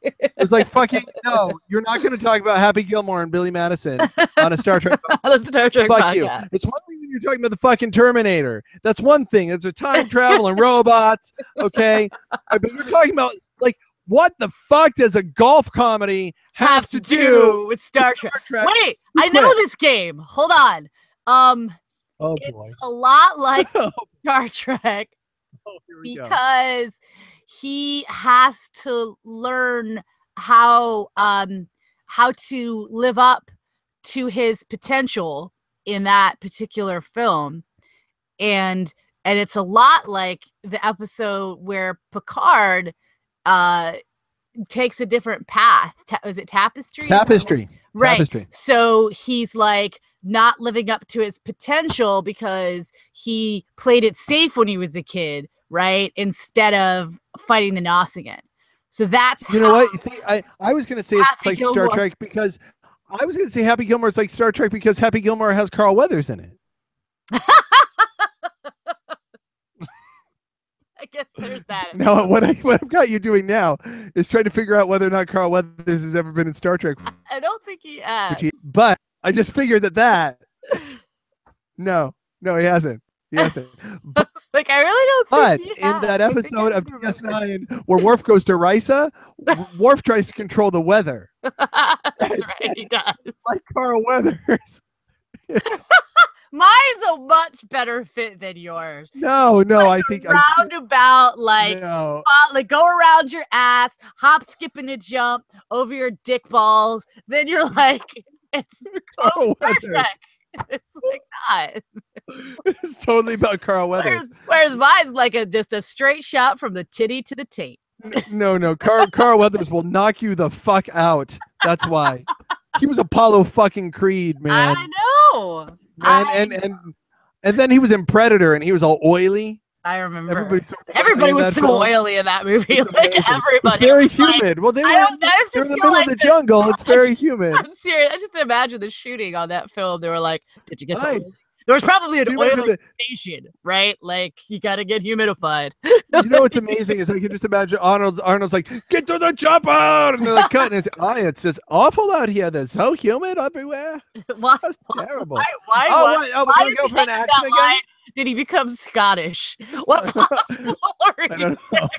It was like, fucking, no, you're not going to talk about Happy Gilmore and Billy Madison on a Star Trek podcast. On a Star Trek Fuck podcast. You. It's one thing when you're talking about the fucking Terminator. That's one thing. It's a time travel and robots. Okay. But you're talking about, what the fuck does a golf comedy have to do with Star Trek? Wait, I know this game. Hold on. It's a lot like Star Trek because he has to learn how to live up to his potential in that particular film, and it's a lot like the episode where Picard takes a different path. Was it Tapestry? Right. Tapestry. So he's not living up to his potential because he played it safe when he was a kid, right? Instead of fighting the Nos again. So that's you know what? You see, I was gonna say it's like Gilmore. Star Trek because I was gonna say Happy Gilmore is like Star Trek because Happy Gilmore has Carl Weathers in it. guess there's that. No, what I've got you doing now is trying to figure out whether or not Carl Weathers has ever been in Star Trek. I don't think he has. But I just figured that no, he hasn't. He hasn't. But, like, I really don't think he has. In that episode of DS9 where Worf goes to Risa, Worf tries to control the weather. That's right, he does. Like Carl Weathers. Mine's a much better fit than yours. No, I think roundabout, like, no. like go around your ass, hop, skip, and a jump over your dick balls. Then you're like, it's totally perfect. It's like not. It's totally about Carl Weathers. Whereas mine's like just a straight shot from the titty to the taint. No. Carl Weathers will knock you the fuck out. That's why. He was Apollo fucking Creed, man. I know. And then he was in Predator and he was all oily. I remember. Everybody was so oily in that movie. Like everybody. It's very humid. Well, they're in the middle of the jungle. It's very humid. I'm serious. I just imagine the shooting on that film. They were like, "Did you get to?" There was probably an oil station, right? Like, you got to get humidified. You know what's amazing is I can just imagine Arnold's like, "Get to the chopper!" And they're like, cutting. It's just awful out here. There's so humid everywhere. Why? That's terrible. Why we're going to go for an action again? Line? Did he become Scottish? What possible I don't know.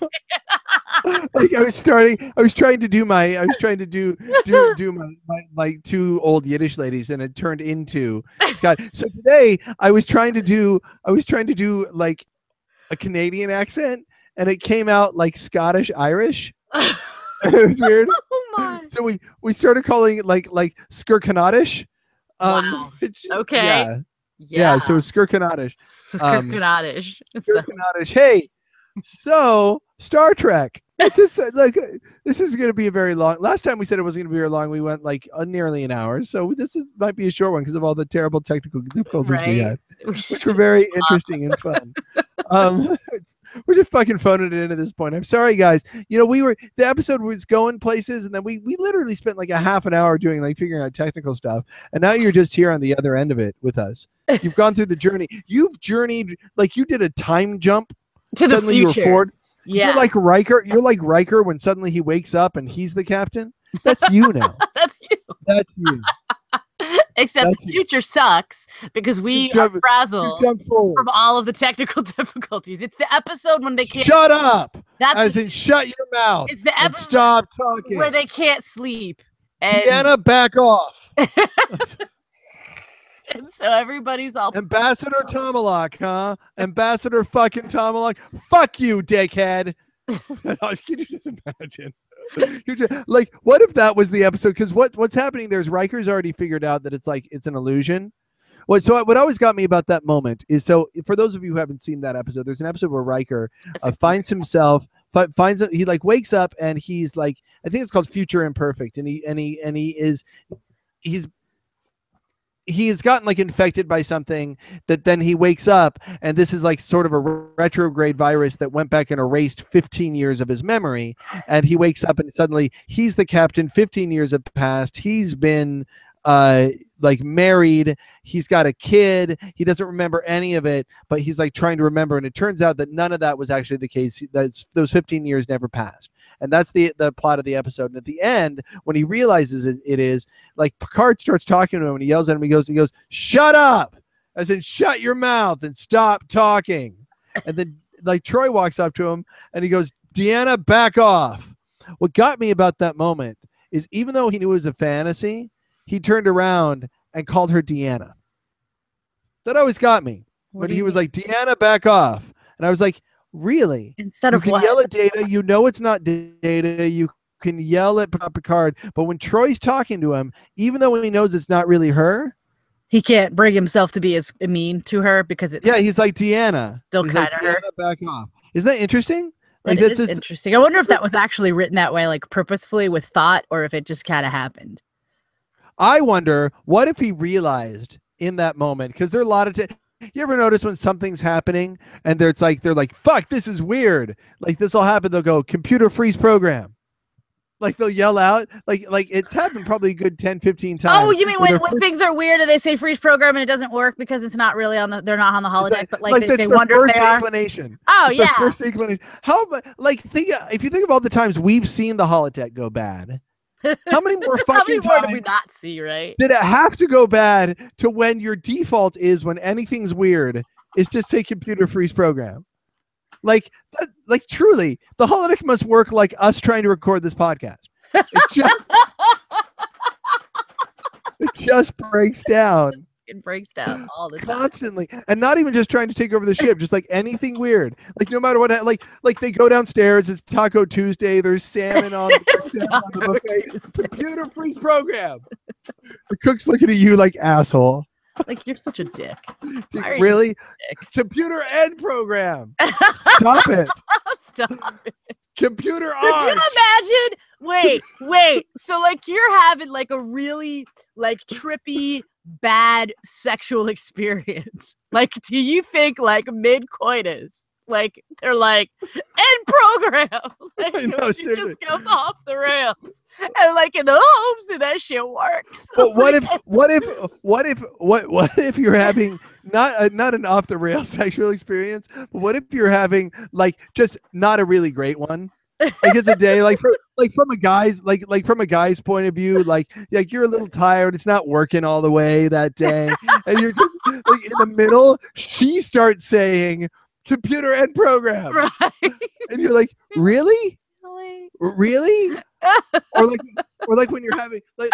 Like I was trying to do my like two old Yiddish ladies, and it turned into Scott. So today I was trying to do like a Canadian accent, and it came out like Scottish Irish. It was weird. Oh my. So we started calling it like Skirkanadish. Wow. Okay. Yeah, so Skirkanadish. Skirkanadish. Skirkanadish. Hey, so Star Trek. It's just like this is going to be a very long. Last time we said it wasn't going to be very long. We went like nearly an hour. So might be a short one because of all the terrible technical difficulties we had, which were very interesting and fun. We're just fucking phoning it in at this point. I'm sorry, guys. You know, the episode was going places, and then we literally spent like a half an hour doing like figuring out technical stuff, and now you're just here on the other end of it with us. You've gone through the journey. You've journeyed like you did a time jump to the future. You were forward. Yeah. You're like Riker. You're like Riker when suddenly he wakes up and he's the captain. That's you now. That's you. That's you. Except the future sucks because we are frazzled from all of the technical difficulties. It's the episode when they can't shut up. As in shut your mouth. It's the episode stop talking where they can't sleep. And Deanna, back off. And so everybody's all Ambassador Tomalak, huh? Ambassador fucking Tomalak. Fuck you, dickhead. Can you just imagine? Like, what if that was the episode? Because what's happening there is Riker's already figured out that it's an illusion. What always got me about that moment is, so for those of you who haven't seen that episode, there's an episode where Riker finds he like wakes up and he's like, I think it's called Future Imperfect, and he has gotten like infected by something that then he wakes up, and this is like sort of a retrograde virus that went back and erased 15 years of his memory. And he wakes up and suddenly he's the captain. 15 years have passed. He's been like married. He's got a kid. He doesn't remember any of it, but he's like trying to remember. And it turns out that none of that was actually the case. Those 15 years never passed. And that's the plot of the episode. And at the end, when he realizes it is, like, Picard starts talking to him and he yells at him. He goes, shut up, as in shut your mouth and stop talking. And then like Troy walks up to him and he goes, Deanna, back off. What got me about that moment is, even though he knew it was a fantasy, he turned around and called her Deanna. That always got me. When he was like, Deanna, back off. And I was like, really? Instead of you can yell at Data, you know it's not Data. You can yell at Picard, but when Troy's talking to him, even though he knows it's not really her, he can't bring himself to be as mean to her because it's he's like Deanna. Still kind of her. Back off. Isn't that interesting? Like that's interesting. I wonder if that was actually written that way, like purposefully with thought, or if it just kind of happened. I wonder, what if he realized in that moment? Because there are a lot of you ever notice when something's happening and they're like, fuck, this is weird. Like, this will happen. They'll go, computer freeze program. Like they'll yell out, like it's happened probably a good 10, 15 times. Oh, you mean when things are weird and they say freeze program and it doesn't work because it's not really they're not on the holodeck, but like they wonder if they are. Inclination. Oh, it's yeah. Their first inclination. How, like, if you think about the times we've seen the holodeck go bad, how many more fucking times did we not see, right? Did it have to go bad to when your default is when anything's weird is just say computer freeze program? Like truly, the holodeck must work like us trying to record this podcast. It just breaks down. It breaks down all the time. Constantly. And not even just trying to take over the ship, just like anything weird. Like no matter what, like they go downstairs, it's Taco Tuesday, there's salmon on the buffet. Computer freeze program. The cook's looking at you like asshole. Like you're such a dick. Really? Computer end program. Stop it. Stop it. Computer Could you imagine? Wait. So like you're having like a really like trippy bad sexual experience. Like, do you think like mid-coitus, like they're like end program? Like no, she just goes off the rails, and like in the hopes that shit works. But what if you're having not an off the rails sexual experience, but what if you're having like just not a really great one? Like it's a day from a guy's point of view, like you're a little tired, it's not working all the way that day, and you're just like in the middle, she starts saying computer end program, Right. And you're like, really? or like when you're having like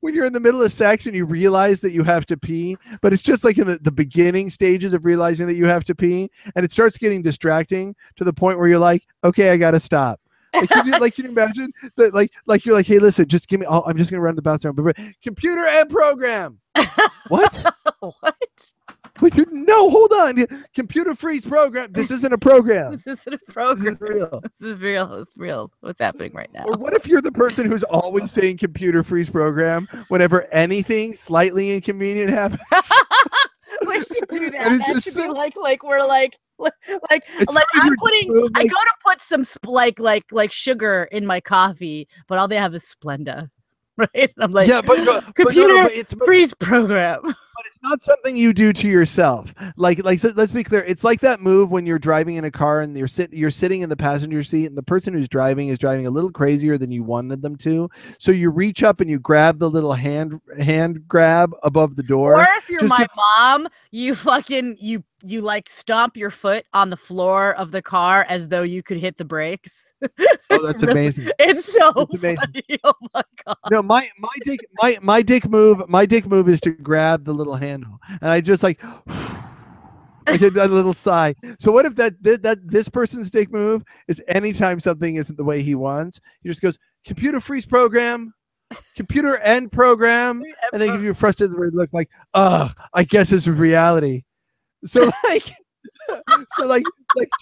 when you're in the middle of sex and you realize that you have to pee, but it's just like in the beginning stages of realizing that you have to pee, and it starts getting distracting to the point where you're like, okay, I gotta stop. Like can you imagine that? Like you're like, hey, listen, just give me. I'm just gonna run to the bathroom. But computer end program. What? What? Wait, no, hold on. Computer freeze program. This isn't a program. This isn't a program. This is real. This is real. It's real. What's happening right now? Or what if you're the person who's always saying computer freeze program whenever anything slightly inconvenient happens? We should do that. And That should be like we're like I go to put some like sugar in my coffee, but all they have is Splenda. Right? And I'm like, yeah, computer freeze program. But it's not something you do to yourself. So let's be clear. It's like that move when you're driving in a car and you're sitting in the passenger seat, and the person who's driving is driving a little crazier than you wanted them to. So you reach up and you grab the little hand grab above the door. Or if you're my mom, you fucking you like stomp your foot on the floor of the car as though you could hit the brakes. Oh, that's really amazing. It's so funny. Oh my god. No, my dick move is to grab the little handle, and I just like a little sigh. So what if that this person's dick move is anytime something isn't the way he wants, he just goes computer freeze program, computer end program, and then give you a frustrated look like, I guess this is reality. So like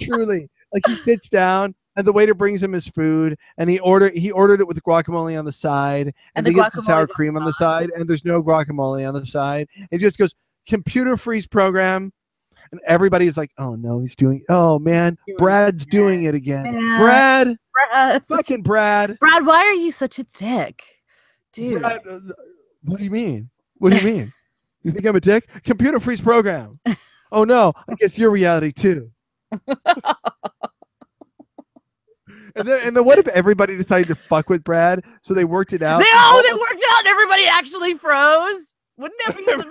truly, like he sits down and the waiter brings him his food, and he ordered it with guacamole on the side, and he gets the sour cream on the side, and there's no guacamole on the side. It just goes computer freeze program, and everybody's like, oh no, oh man, Brad's doing it again. Brad, fucking Brad. Brad, why are you such a dick, dude? Brad, what do you mean? What do you mean? You think I'm a dick? Computer freeze program. Oh no, I guess your reality too. And then what if everybody decided to fuck with Brad? So they worked it out. They worked out and everybody actually froze. Wouldn't that be some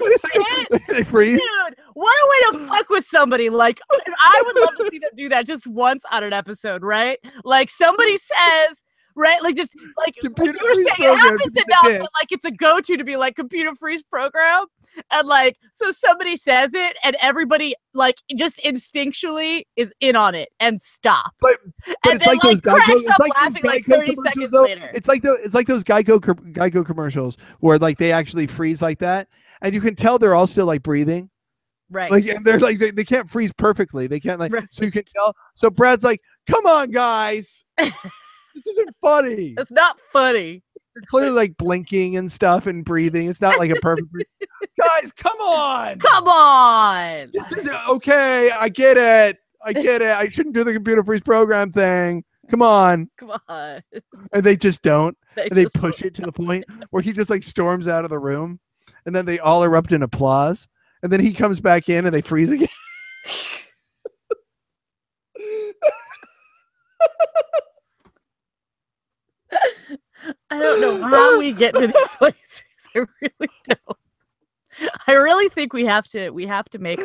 shit? They freeze? Dude, what a way to fuck with somebody. Like, I would love to see them do that just once on an episode, right? Like somebody says, right? Like just like you were saying, it happens enough, but like it's a go-to to be like computer freeze program, and like so somebody says it, and everybody like just instinctually is in on it and stops. But and it's then, like those Geico. It's like laughing like 30 seconds later. It's like those Geico commercials where like they actually freeze like that, and you can tell they're all still like breathing. Right. Like, and they're like they can't freeze perfectly. They can't like so you can tell. So Brad's like, "Come on, guys." This isn't funny. It's not funny. They're clearly like blinking and stuff and breathing. It's not like a perfect. Guys, come on. Come This isn't okay. I get it. I shouldn't do the computer freeze program thing. Come on. Come on. And they just don't. And they just push it to the point where he just like storms out of the room, and then they all erupt in applause, and then he comes back in and they freeze again. I don't know how we get to these places. I really don't. I really think we have to make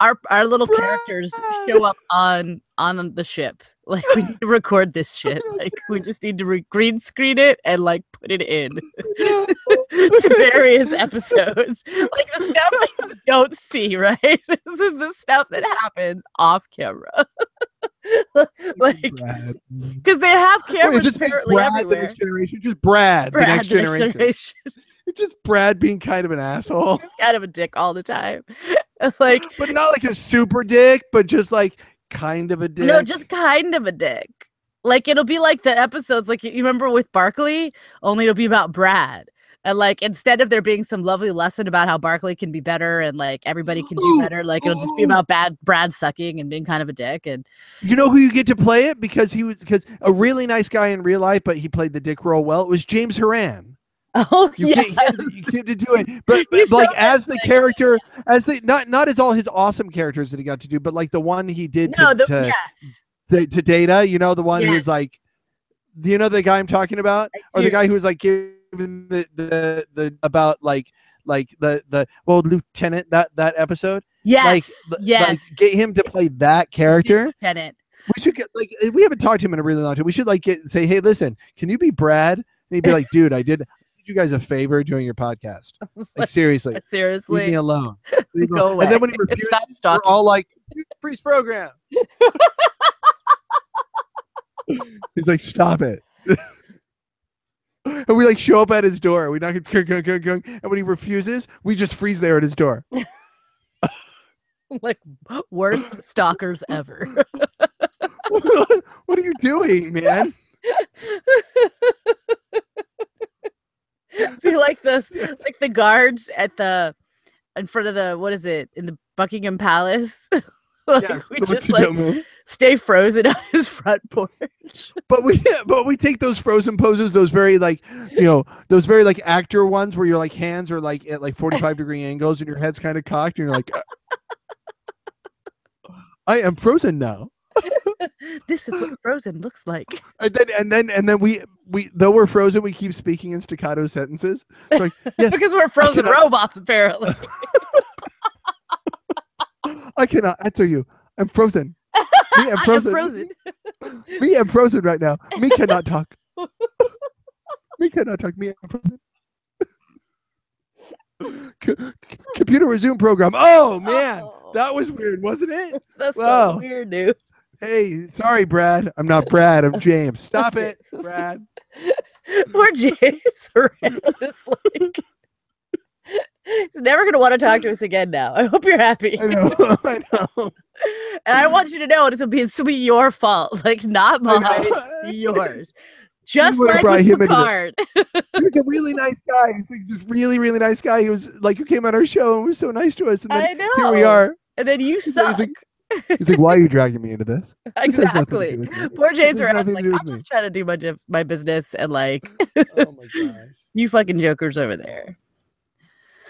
our little characters show up on the ships. Like, we need to record this shit. Like, we just need to green screen it and like put it in to various episodes. Like the stuff that you don't see, right? This is the stuff that happens off camera. Like, because they have cameras apparently everywhere. The next generation, just Brad the next generation. It's just Brad being kind of an asshole. He's kind of a dick all the time. Like, but not like a super dick, but just like kind of a dick. No, just kind of a dick. Like, it'll be like the episodes, like, you remember with Barkley, only it'll be about Brad. And like, instead of there being some lovely lesson about how Barkley can be better and like everybody can do better, like it'll just be about Brad sucking and being kind of a dick. And you know who you get to play it because a really nice guy in real life, but he played the dick role well. It was James Horan. Oh, you get to do it, but like as the character, as the not as all his awesome characters that he got to do, but like the one he did to Data, you know, the one who was like, do you know the guy I'm talking about, or the guy who was like giving the about like the Lieutenant that episode? Yes, like get him to play that character. Lieutenant. We should get like, we haven't talked to him in a really long time. We should like say, hey, listen, can you be Brad? And he'd be like, dude, I did you guys a favor doing your podcast. Like, seriously, leave me alone. Go away. And then when he refused, we're all like, freeze program. He's like, stop it. And we like show up at his door. We knock it, and when he refuses, we just freeze there at his door. Like, worst stalkers ever. What are you doing, man? Be like this. It's like the guards in front of in the Buckingham Palace. Like, we just like stay frozen on his front porch. But we take those frozen poses, those very like, you know, those very like actor ones where your like hands are like at like 45-degree angles and your head's kind of cocked and you're like, I am frozen now. This is what frozen looks like. And then we though we're frozen, we keep speaking in staccato sentences. Like, yes, because we're frozen robots, apparently. I cannot answer you. I'm frozen. Me, I'm frozen. Me, I'm frozen right now. Me cannot talk. Me cannot talk. Me, I'm frozen. Computer resume program. Oh man, that was weird, wasn't it? That's so weird, dude. Hey, sorry, Brad. I'm not Brad. I'm James. Stop it, Brad. Poor James. It's like, he's never going to want to talk to us again now. I hope you're happy. I know. I know. And I want you to know this will be your fault. Like, not mine, yours. Just like with Picard. He was a really nice guy. He's like this really, really nice guy. He was like, who came on our show and was so nice to us. And then I know. Here we are. And then you suck. He's like, why are you dragging me into this? Exactly. Poor James around like, I'm just trying to do my business and like, oh my gosh, you fucking jokers over there.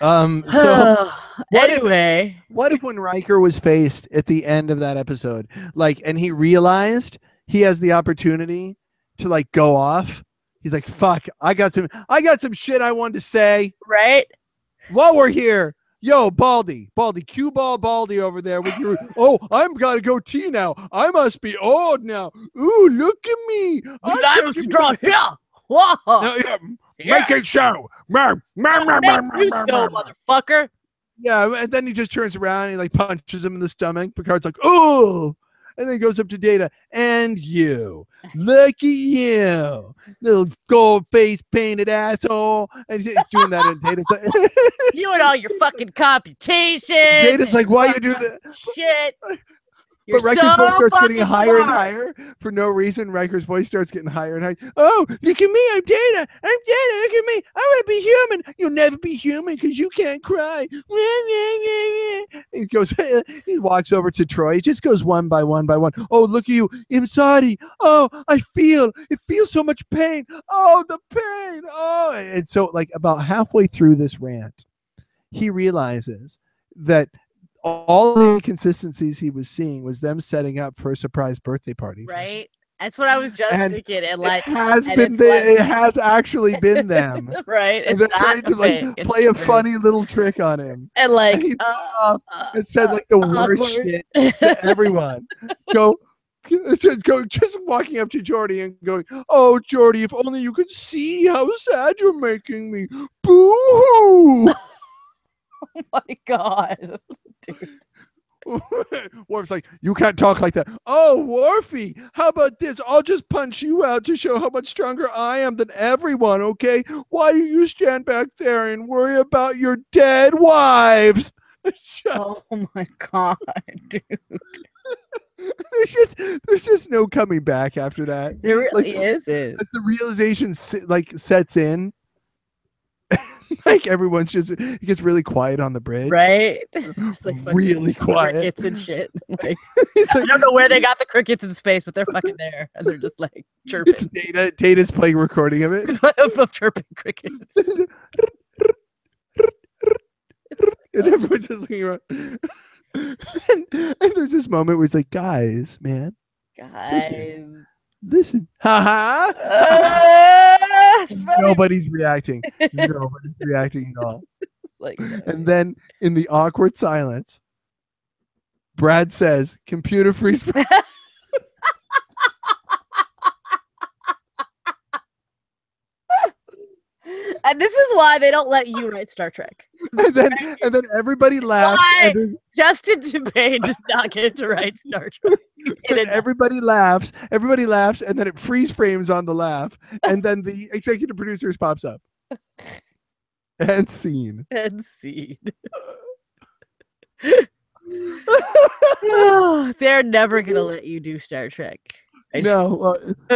So anyway, what if when Riker was faced at the end of that episode, like, and he realized he has the opportunity to like go off? He's like, fuck, I got some shit I wanted to say. Right. While we're here. Yo, Baldy, cue ball Baldy over there with your, I'm gotta go tea now. I must be old now. Ooh, look at me. I must draw here. Whoa. Make it show. Motherfucker. Yeah, and then he just turns around and he like punches him in the stomach. Picard's like, oh, and then he goes up to Data. And you, look at you, little gold face painted asshole. And he's doing that, and Data's like, you and all your fucking computations. Data's like, why you do that? Shit. You're But Riker's voice so starts getting fucking higher and smart. higher for no reason. Riker's voice starts getting higher and higher. Oh, look at me! I'm Data. I'm Data. Look at me! I want to be human. You'll never be human because you can't cry. He goes. He walks over to Troy. He just goes one by one by one. Oh, look at you, Imsadi. Oh, I feel. It feels so much pain. Oh, the pain. Oh, and so like about halfway through this rant, he realizes that all the inconsistencies he was seeing was them setting up for a surprise birthday party. Right? That's what I was just thinking. And like, it has actually been them. Right? And they're trying to like play a funny little trick on him. And like, and, and said like the worst shit to everyone. Just walking up to Geordi and going, "Oh, Geordi, if only you could see how sad you're making me. Boo-hoo!" Oh my god, dude. Worf's like, you can't talk like that. Oh, Worfy, how about this? I'll just punch you out to show how much stronger I am than everyone, okay? Why do you stand back there and worry about your dead wives? Oh my god, dude. There's just no coming back after that. There really isn't. As the realization sets in, like everyone's just, it gets really quiet on the bridge, right? Just like really quiet, crickets and shit. Like, I don't know where they got the crickets in space, but they're fucking there, and they're just like chirping. It's Data's playing a recording of it of chirping crickets, and everyone's just looking around. and there's this moment where it's like, guys, man, listen. Ha Nobody's reacting. Nobody's reacting at all. Like, and then in the awkward silence, Brad says, "Computer freeze." And this is why they don't let you write Star Trek. And then everybody laughs. And Justin Dupain does not get to write Star Trek. Everybody laughs, and then it freeze frames on the laugh, and then the executive producers pops up. And scene. They're never gonna let you do Star Trek.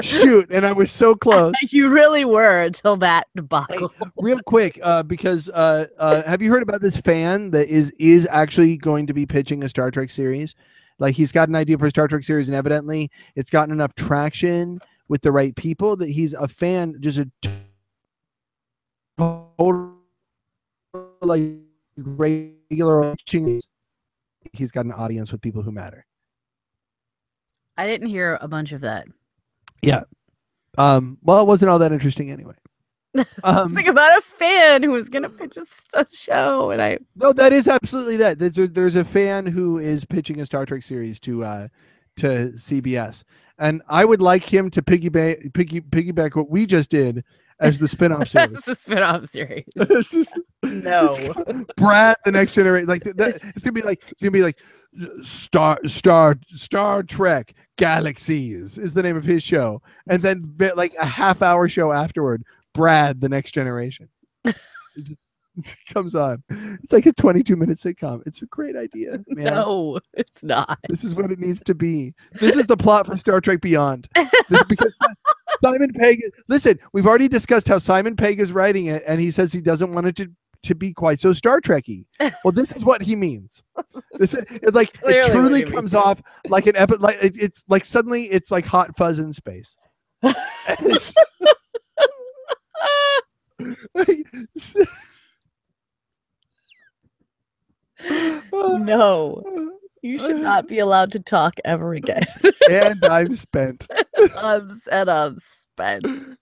Shoot, and I was so close. You really were until that debacle. Hey, real quick, because have you heard about this fan that is actually going to be pitching a Star Trek series? Like, he's got an idea for a Star Trek series, and evidently it's gotten enough traction with the right people that he's a fan, just a total like regular. He's got an audience with people who matter. I didn't hear a bunch of that. Yeah. Well, it wasn't all that interesting anyway. Think about a fan who was going to pitch a show, and No, that is absolutely that. There's a fan who is pitching a Star Trek series to CBS, and I would like him to piggyback what we just did as the spinoff series. That's the spinoff series. No, Brad, the Next Generation. Like that, it's gonna be like Star Trek Galaxies is the name of his show, and then like a half-hour show afterward, Brad, the Next Generation. It comes on. It's like a 22-minute sitcom. It's a great idea, man. No, it's not. This is what it needs to be. This is the plot for Star Trek Beyond. Because Simon Pegg. Listen, we've already discussed how Simon Pegg is writing it, and he says he doesn't want it to be quite so Star Trek-y. Well, this is what he means. It truly comes off like an epic. Like it's like suddenly it's like Hot Fuzz in space. No, you should not be allowed to talk ever again. And I'm spent. I'm spent.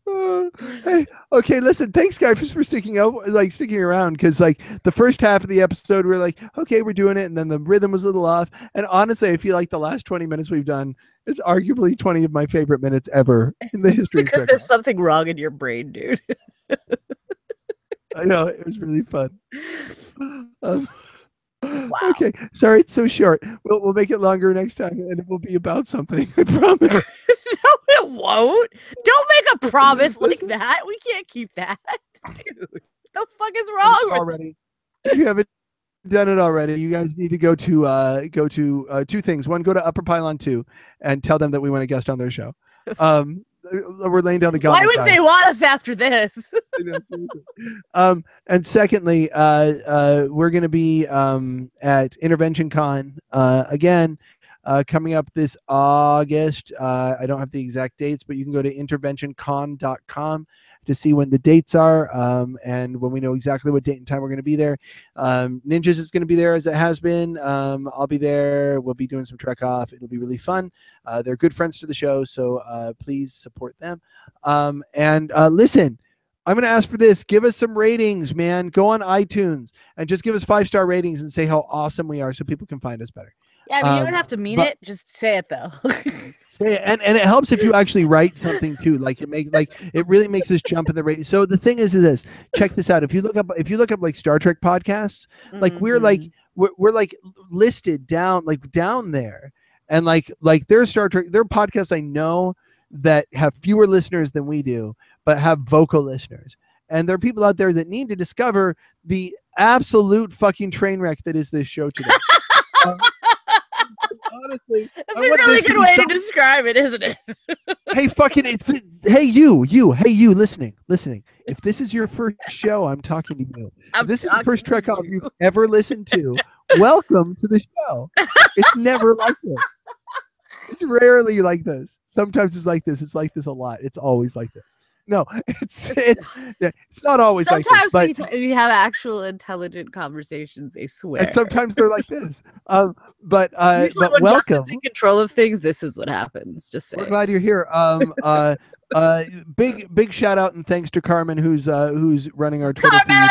Hey, okay, listen, thanks guys for sticking around, because like the first half of the episode we're like, okay, we're doing it, and then the rhythm was a little off, and honestly I feel like the last 20 minutes we've done is arguably 20 of my favorite minutes ever in the history because there's something wrong in your brain, dude. I know, it was really fun. Wow. Okay, sorry it's so short. We'll make it longer next time, and it will be about something, I promise. No, it won't. Don't make a promise like that. We can't keep that, dude. What the fuck is wrong with already? You have it. done it already. You guys need to go to two things. One, go to Upper Pylon 2 and tell them that we want a guest on their show. We're laying down the gauntlet. Why would guys. they want us after this? And secondly, we're going to be at Intervention Con again. Coming up this August. I don't have the exact dates, but you can go to interventioncon.com to see when the dates are and when we know exactly what date and time we're going to be there. Ninjas is going to be there as it has been. I'll be there. We'll be doing some Trek Off. It'll be really fun. They're good friends to the show, so please support them. And listen, I'm going to ask for this. Give us some ratings, man. Go on iTunes and just give us 5-star ratings and say how awesome we are so people can find us better. Yeah, I mean, you don't have to mean it. Just say it though. Say it, and it helps if you actually write something too. Like it really makes us jump in the rating. So the thing is this. Check this out. If you look up like Star Trek podcasts, like we're like listed down there, and like their Star Trek, their podcasts I know that have fewer listeners than we do, but have vocal listeners. And there are people out there that need to discover the absolute fucking train wreck that is this show today. Honestly, that's a really good way to describe it, isn't it? Hey, fucking, hey you, listening. If this is your first show, I'm talking to you. If this is the first Trek Off you've ever listened to, welcome to the show. It's never like this. It's rarely like this. Sometimes it's like this. It's like this a lot. It's always like this. No, it's not always sometimes like this. But we have actual intelligent conversations, I swear. And sometimes they're like this. But usually when welcome. Justin's in control of things, this is what happens. Just say. We're glad you're here. Big shout out and thanks to Carmen who's running our Twitter feed.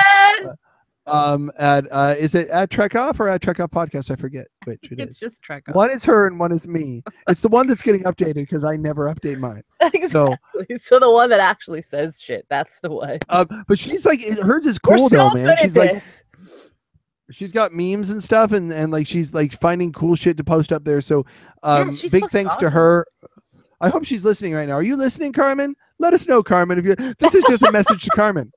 Is it at Trek Off or at Trek Off Podcast? I forget which it's just Trek Off. One is her and one is me. It's the one that's getting updated because I never update mine. Exactly. So the one that actually says shit, that's the one. But she's like, hers is cool though, man. She's like, she's got memes and stuff, and like she's like finding cool shit to post up there. So big thanks to her. I hope she's listening right now. Are you listening, Carmen? Let us know, Carmen. If you, this is just a message to Carmen.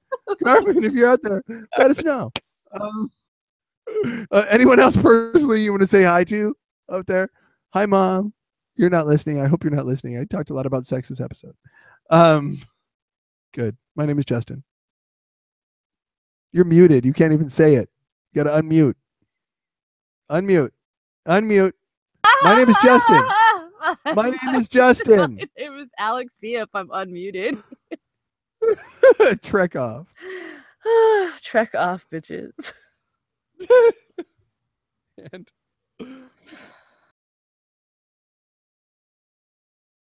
Carmen, if you're out there, let us know. Anyone else personally you want to say hi to out there? Hi, Mom. You're not listening. I hope you're not listening. I talked a lot about sex this episode. Good. My name is Justin. You're muted. You can't even say it. You got to unmute. Unmute. My name is Justin. My name is Justin. My name is Alexia if I'm unmuted. Trek Off. Trek Off, bitches. And